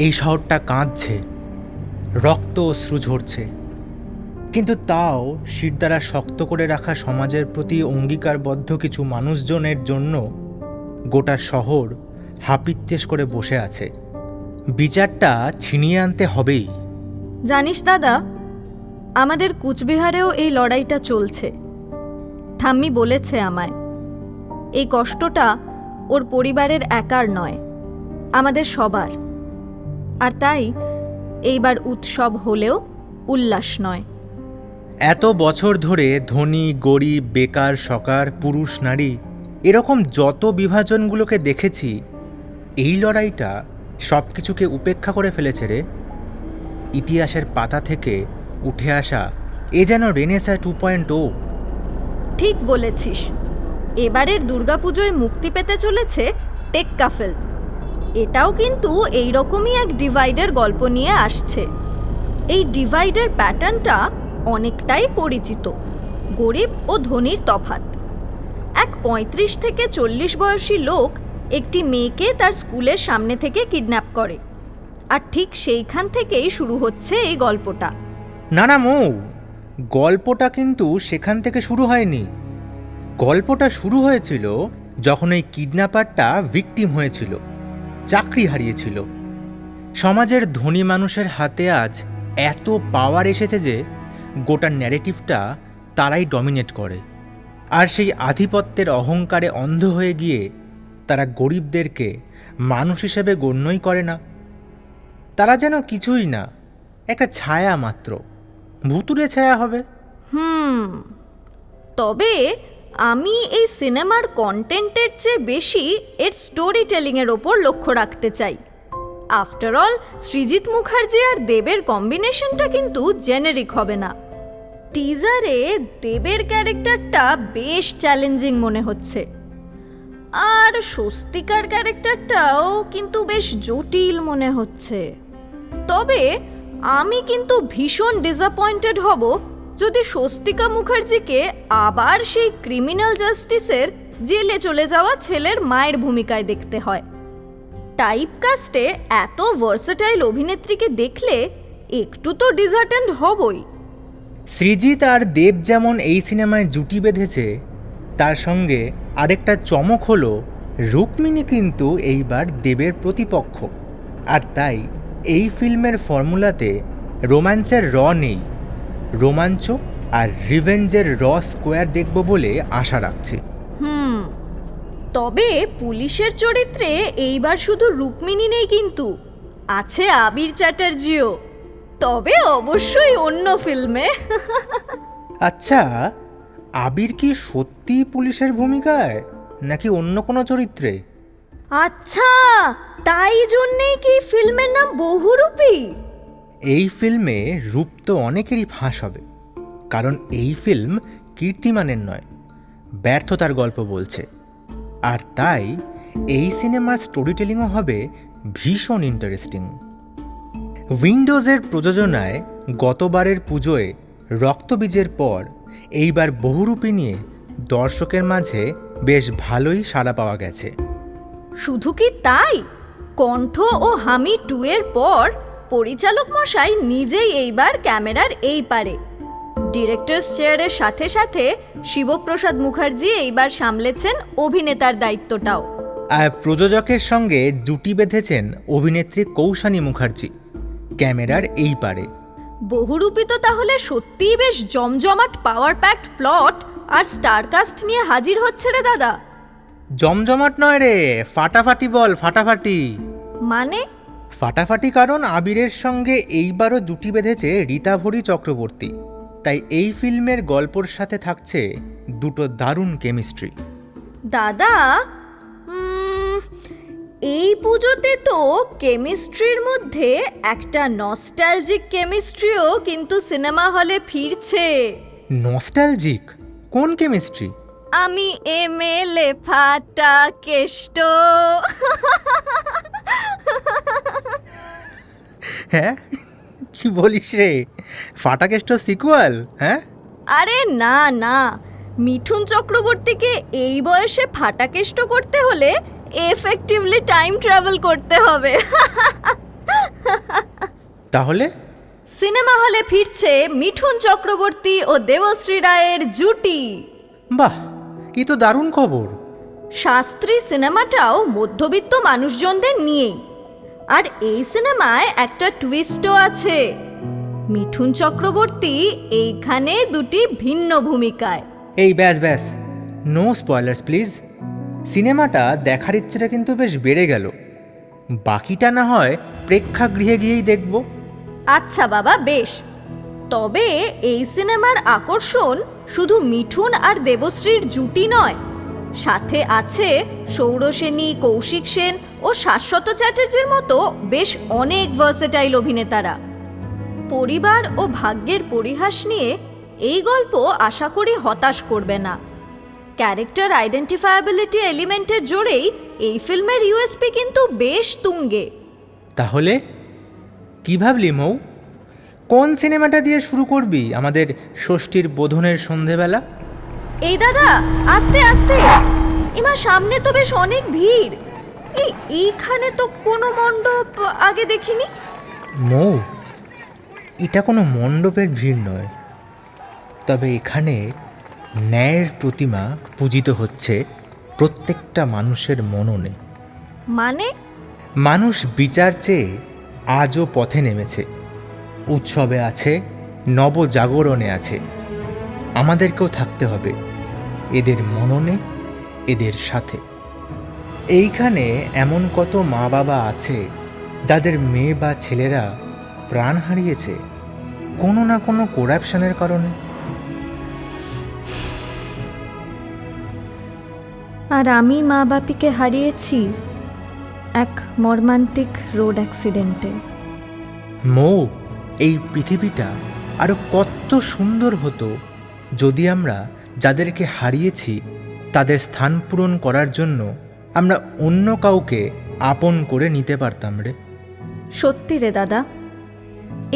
Speaker 5: এই শহরটা কাঁদছে, রক্ত অশ্রু ঝরছে, কিন্তু তাও শিরদাঁড়া শক্ত করে রাখা সমাজের প্রতি অঙ্গীকারবদ্ধ কিছু মানুষজনের জন্য গোটা শহর হাপিত্যেশ করে বসে আছে। বিচারটা ছিনিয়ে আনতে হবেই।
Speaker 6: জানিস দাদা, আমাদের কুচবিহারেও এই লড়াইটা চলছে। ঠাম্মি বলেছে আমায়, এই কষ্টটা ওর পরিবারের একার নয়, আমাদের সবার। আর তাই এইবার উৎসব হলেও উল্লাস নয়।
Speaker 5: এত বছর ধরে ধনী গরিব বেকার সকার পুরুষ নারী এরকম যত বিভাজনগুলোকে দেখেছি, এই লড়াইটা সব কিছুকে উপেক্ষা করে ফেলেছে রে। ইতিহাসের পাতা থেকে উঠে আসা এ যেন রেনেসাঁ 2.0।
Speaker 6: ঠিক বলেছিস। এবারের দুর্গাপুজোয় মুক্তি পেতে চলেছে টেক্কা ফিল্ম। এটাও কিন্তু এইরকমই এক ডিভাইডের গল্প নিয়ে আসছে। এই ডিভাইডের প্যাটার্নটা অনেকটাই পরিচিত। গরিব ও ধনীর তফাৎ। এক 35 থেকে 40 বয়সী লোক একটি মেয়েকে তার স্কুলের সামনে থেকে কিডন্যাপ করে, আর ঠিক সেইখান থেকেই শুরু হচ্ছে এই গল্পটা।
Speaker 5: না না মৌ, গল্পটা কিন্তু সেখান থেকে শুরু হয়নি। গল্পটা শুরু হয়েছিল যখন এই কিডন্যাপারটা ভিকটিম হয়েছিল, চাকরি হারিয়েছিল। সমাজের ধনী মানুষের হাতে আজ এত পাওয়ার এসেছে যে গোটা ন্যারেটিভটা তারাই ডমিনেট করে। আর সেই আধিপত্যের অহংকারে অন্ধ হয়ে গিয়ে তারা গরিবদেরকে মানুষ হিসেবে গণ্যই করে না। তারা যেন কিছুই না, একটা ছায়া মাত্র, ভুতুড়ে ছায়া হবে।
Speaker 6: তবে আমি এই সিনেমার কন্টেন্টের চেয়ে বেশি এর স্টোরি টেলিংয়ের ওপর লক্ষ্য রাখতে চাই। আফটার অল সৃজিত মুখার্জি আর দেবের কম্বিনেশনটা কিন্তু জেনেরিক হবে না। টিজারে দেবের ক্যারেক্টারটা বেশ চ্যালেঞ্জিং মনে হচ্ছে, আর স্বস্তিকার ক্যারেক্টারটাও কিন্তু বেশ জটিল মনে হচ্ছে। তবে আমি কিন্তু ভীষণ ডিসঅ্যাপয়েন্টেড হব যদি স্বস্তিকা মুখার্জিকে আবার সেই ক্রিমিনাল জাস্টিসের জেলে চলে যাওয়া ছেলের মায়ের ভূমিকায় দেখতে হয়। টাইপকাস্টে এত ভার্সেটাইল অভিনেত্রীকে দেখলে একটু তো ডিসঅ্যাটেন্ড হবই।
Speaker 5: সৃজিত আর দেব যেমন এই সিনেমায় জুটি বেঁধেছে, তার সঙ্গে আরেকটা চমক হলো রুক্মিণী কিন্তু এইবার দেবের প্রতিপক্ষ। আর তাই এই ফিল্মের ফর্মুলাতে রোম্যান্সের র নেই, রোমাঞ্চ আর রিভেঞ্জের র স্কোয়ার দেখব বলে আশা রাখছি।
Speaker 6: তবে পুলিশের চরিত্রে এইবার শুধু রুক্মিণী নেই, কিন্তু আছে আবির চ্যাটার্জিও, তবে অবশ্যই অন্য ফিল্মে।
Speaker 5: আচ্ছা, আবির কি সত্যি পুলিশের ভূমিকায় নাকি অন্য কোনো চরিত্রে?
Speaker 6: আচ্ছা, তাই জন্যেই কি ফিল্মের নাম বহুরূপী?
Speaker 5: এই ফিল্মে রূপ তো অনেকেরই ফাঁস হবে, কারণ এই ফিল্ম কীর্তিমানের নয়, ব্যর্থতার গল্প বলছে। আর তাই এই সিনেমার স্টোরি টেলিংও হবে ভীষণ ইন্টারেস্টিং। উইন্ডোজের প্রযোজনায় গতবারের পুজোয় রক্তবীজের পর এইবার বহুরূপী নিয়ে দর্শকের মাঝে বেশ ভালোই সাড়া পাওয়া গেছে।
Speaker 6: শুধু কি তাই, কণ্ঠ ও হামি 2 এর পর পরিচালক মশাই নিজেই এইবার ক্যামেরার এই পারে। ডিরেক্টরস চেয়ারের সাথে সাথে শিবপ্রসাদ মুখার্জি এইবার সামলেছেন অভিনেতার দায়িত্বটাও।
Speaker 5: আর প্রযোজকের সঙ্গে জুটি বেঁধেছেন অভিনেত্রী কৌশানী মুখার্জি ক্যামেরার এই পারে।
Speaker 6: বহুরূপী তো তাহলে সত্যিই বেশ জমজমাট পাওয়ার প্যাকড প্লট আর স্টারকাস্ট নিয়ে হাজির হচ্ছে রে দাদা।
Speaker 5: জমজমাট নয় রে, ফাটাফাটি বল, ফাটাফাটি।
Speaker 6: মানে?
Speaker 5: ফাটাফাটি কারণ আবিরের সঙ্গে এইবারও জুটি বেঁধেছে রীতাভরি চক্রবর্তী, তাই এই ফিল্মের গল্পর সাথে থাকছে দুটো দারুণ কেমিস্ট্রি।
Speaker 6: দাদা, এই পুজোতে তো কেমিস্ট্রির মধ্যে একটা নস্টালজিক কেমিস্ট্রিও কিন্তু সিনেমা হলে ফিরছে।
Speaker 5: নস্টালজিক? কোন কেমিস্ট্রি?
Speaker 6: আমি এমএলএ ফাটা কেষ্ট।
Speaker 5: হ্যাঁ, কি বলিস রে? ফাটাকেষ্ট সিকুয়াল? হ্যাঁ,
Speaker 6: আরে না না, মিঠুন চক্রবর্তীকে এই বয়সে ফাটাকেষ্ট করতে হলে এফেক্টিভলি টাইম ট্রাভেল করতে হবে।
Speaker 5: তাহলে
Speaker 6: সিনেমা হলে ফিরছে মিঠুন চক্রবর্তী ও দেবশ্রী রায়ের জুটি।
Speaker 5: বাহ, কি তো দারুণ খবর।
Speaker 6: শাস্ত্রী সিনেমাটাও মধ্যবিত্ত মানুষজনদের নিয়েই, আর এই সিনেমায় একটা টুইস্টও আছে। মিঠুন চক্রবর্তী এইখানে দুটি ভিন্ন ভূমিকায়।
Speaker 5: এই ব্যাস ব্যাস, নো স্পয়লার্স প্লিজ। সিনেমাটা দেখার ইচ্ছেটা কিন্তু বেশ বেড়ে গেল। বাকিটা না হয় প্রেক্ষাগৃহে গিয়েই দেখব।
Speaker 6: আচ্ছা বাবা, বেশ। তবে এই সিনেমার আকর্ষণ শুধু মিঠুন আর দেবশ্রীর জুটি নয়, সাথে আছে সৌরসেনী, কৌশিক সেন ও শাশ্বত চ্যাটার্জির মতো বেশ অনেক ভার্সেটাইল অভিনেতারা। পরিবার ও ভাগ্যের পরিহাস নিয়ে এই গল্প আশা করি হতাশ করবে না। ক্যারেক্টার আইডেন্টিফায়াবিলিটি এলিমেন্টের জোরেই এই ফিল্মের ইউএসপি কিন্তু বেশ তুঙ্গে।
Speaker 5: তাহলে কি ভাবলি মৌ? কোন সিনেমাটা দিয়ে শুরু করবি আমাদের ষষ্ঠীর বোধনের সন্ধেবেলা?
Speaker 6: এই দাদা, আস্তে আস্তে। এমা, সামনে তো বেশ অনেক ভিড়। এইখানে তো কোনো মণ্ডপ আগে দেখিনি।
Speaker 5: মৌ, এটা কোনো মণ্ডপের ভিড় নয়, তবে এখানে ন্যায়ের প্রতিমা পূজিত হচ্ছে প্রত্যেকটা মানুষের মননে।
Speaker 6: মানে?
Speaker 5: মানুষ বিচার চেয়ে আজও পথে নেমেছে। উৎসবে আছে, নবজাগরণে আছে। আমাদেরকেও থাকতে হবে এদের মননে, এদের সাথে। এইখানে এমন কত মা বাবা আছে যাদের মেয়ে বা ছেলেরা প্রাণ হারিয়েছে কোনো না কোনো করাপশনের কারণে।
Speaker 6: আর আমি মা বাপিকে হারিয়েছি এক মর্মান্তিক রোড অ্যাক্সিডেন্টে।
Speaker 5: মৌ, এই পৃথিবীটা আরো কত সুন্দর হতো যদি আমরা যাদেরকে হারিয়েছি তাদের স্থান পূরণ করার জন্য আমরা অন্য কাউকে আপন করে নিতে পারতাম রে।
Speaker 6: সত্যি রে দাদা,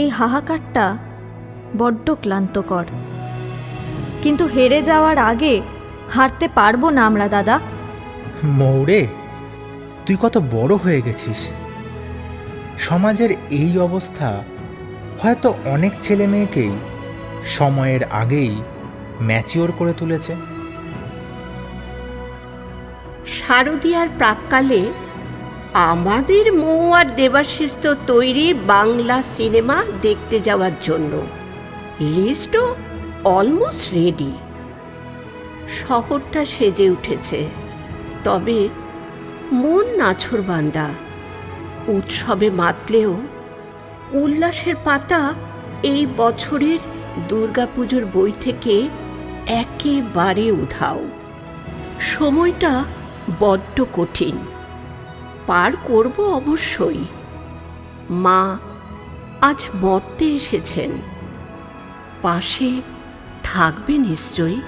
Speaker 6: এই হাহাকারটা বড্ড ক্লান্তকর। কিন্তু হেরে যাওয়ার আগে হারতে পারবো না আমরা দাদা।
Speaker 5: মৌরে, তুই কত বড় হয়ে গেছিস। সমাজের এই অবস্থা হয়তো অনেক ছেলে মেয়েকেই সময়ের আগেই ম্যাচিওর করে তুলেছে।
Speaker 7: শারদীয়ার প্রাক্কালে আমাদের মৌ আর দেবাশিস তো তৈরি বাংলা সিনেমা দেখতে যাওয়ার জন্য। লিস্টও অলমোস্ট রেডি। শহরটা সেজে উঠেছে, তবে মন নাছোড়বান্দা। উৎসবে মাতলেও উল্লাসের পাতা এই বছরের দুর্গাপুজোর বই থেকে একেবারে উধাও। সময়টা বড্ড কঠিন, পার করব অবশ্যই। মা আজ মরতে এসেছেন, পাশে থাকবে নিশ্চয়ই।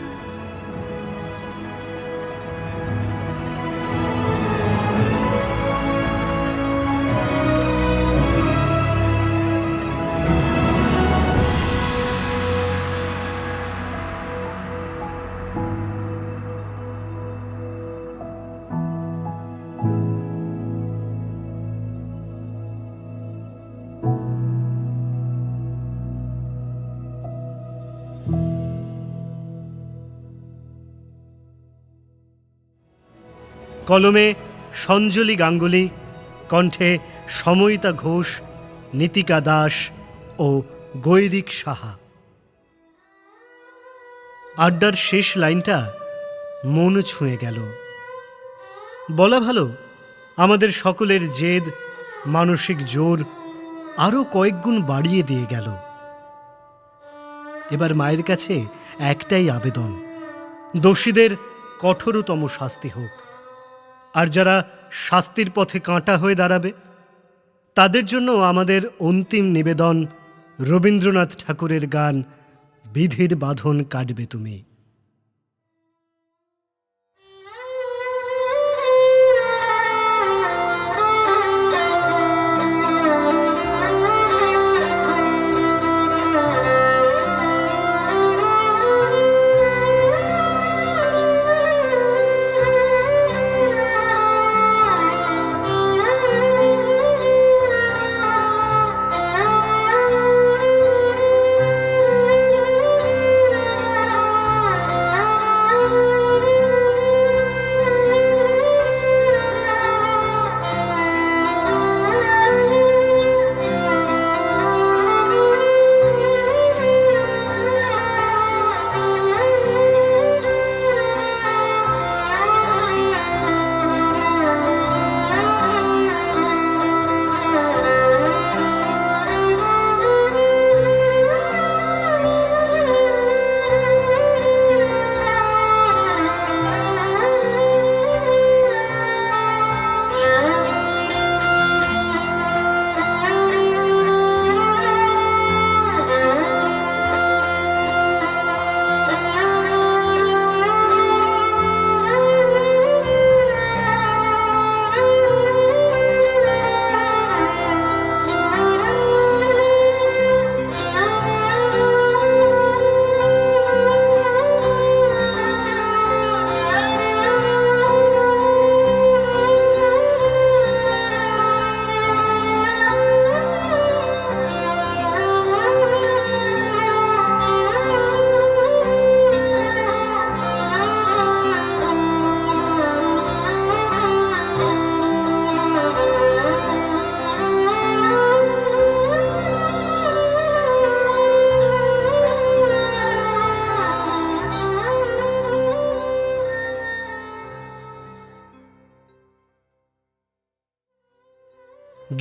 Speaker 1: কলমে সঞ্জলি গাঙ্গুলি, কণ্ঠে সময়িতা ঘোষ, নীতিকা দাস ও গৈরিক সাহা। আড্ডার শেষ লাইনটা মন ছুঁয়ে গেল। বলা ভালো, আমাদের সকলের জেদ, মানসিক জোর আরও কয়েক গুণ বাড়িয়ে দিয়ে গেল। এবার মায়ের কাছে একটাই আবেদন, দোষীদের কঠোরতম শাস্তি হোক। আর যারা শাস্তির পথে কাঁটা হয়ে দাঁড়াবে তাদের জন্য আমাদের অন্তিম নিবেদন রবীন্দ্রনাথ ঠাকুরের গান বিধির বাঁধন কাটবে তুমি।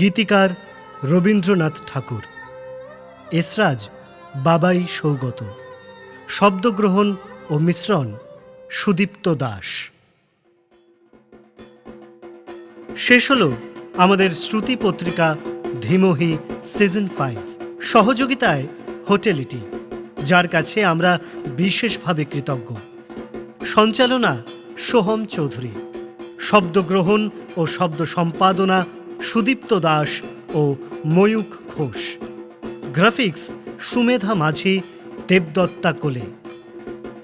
Speaker 1: গীতিকার রবীন্দ্রনাথ ঠাকুর, এসরাজ বাবাই সৌগত, শব্দগ্রহণ ও মিশ্রণ সুদীপ্ত দাস। শেষ হলো আমাদের শ্রুতি পত্রিকা ধীমহি সিজন 5, সহযোগিতায় হোটেলিটি, যার কাছে আমরা বিশেষভাবে কৃতজ্ঞ। সঞ্চালনা সোহম চৌধুরী, শব্দগ্রহণ ও শব্দ সম্পাদনা সুদীপ্ত দাস ও ময়ূখ ঘোষ, গ্রাফিক্স সুমেধা মাঝি, দেবদত্তা কোলে,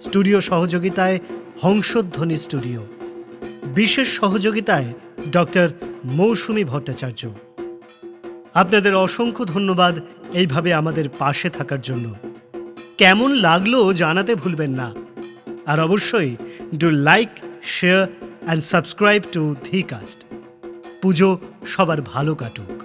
Speaker 1: স্টুডিও সহযোগিতায় হংসধ্বনি স্টুডিও, বিশেষ সহযোগিতায় ডক্টর মৌসুমী ভট্টাচার্য। আপনাদের অসংখ্য ধন্যবাদ এইভাবে আমাদের পাশে থাকার জন্য। কেমন লাগলো জানাতে ভুলবেন না। আর অবশ্যই do like, share and subscribe to the cast. Pujo সবার ভালো কাটুক।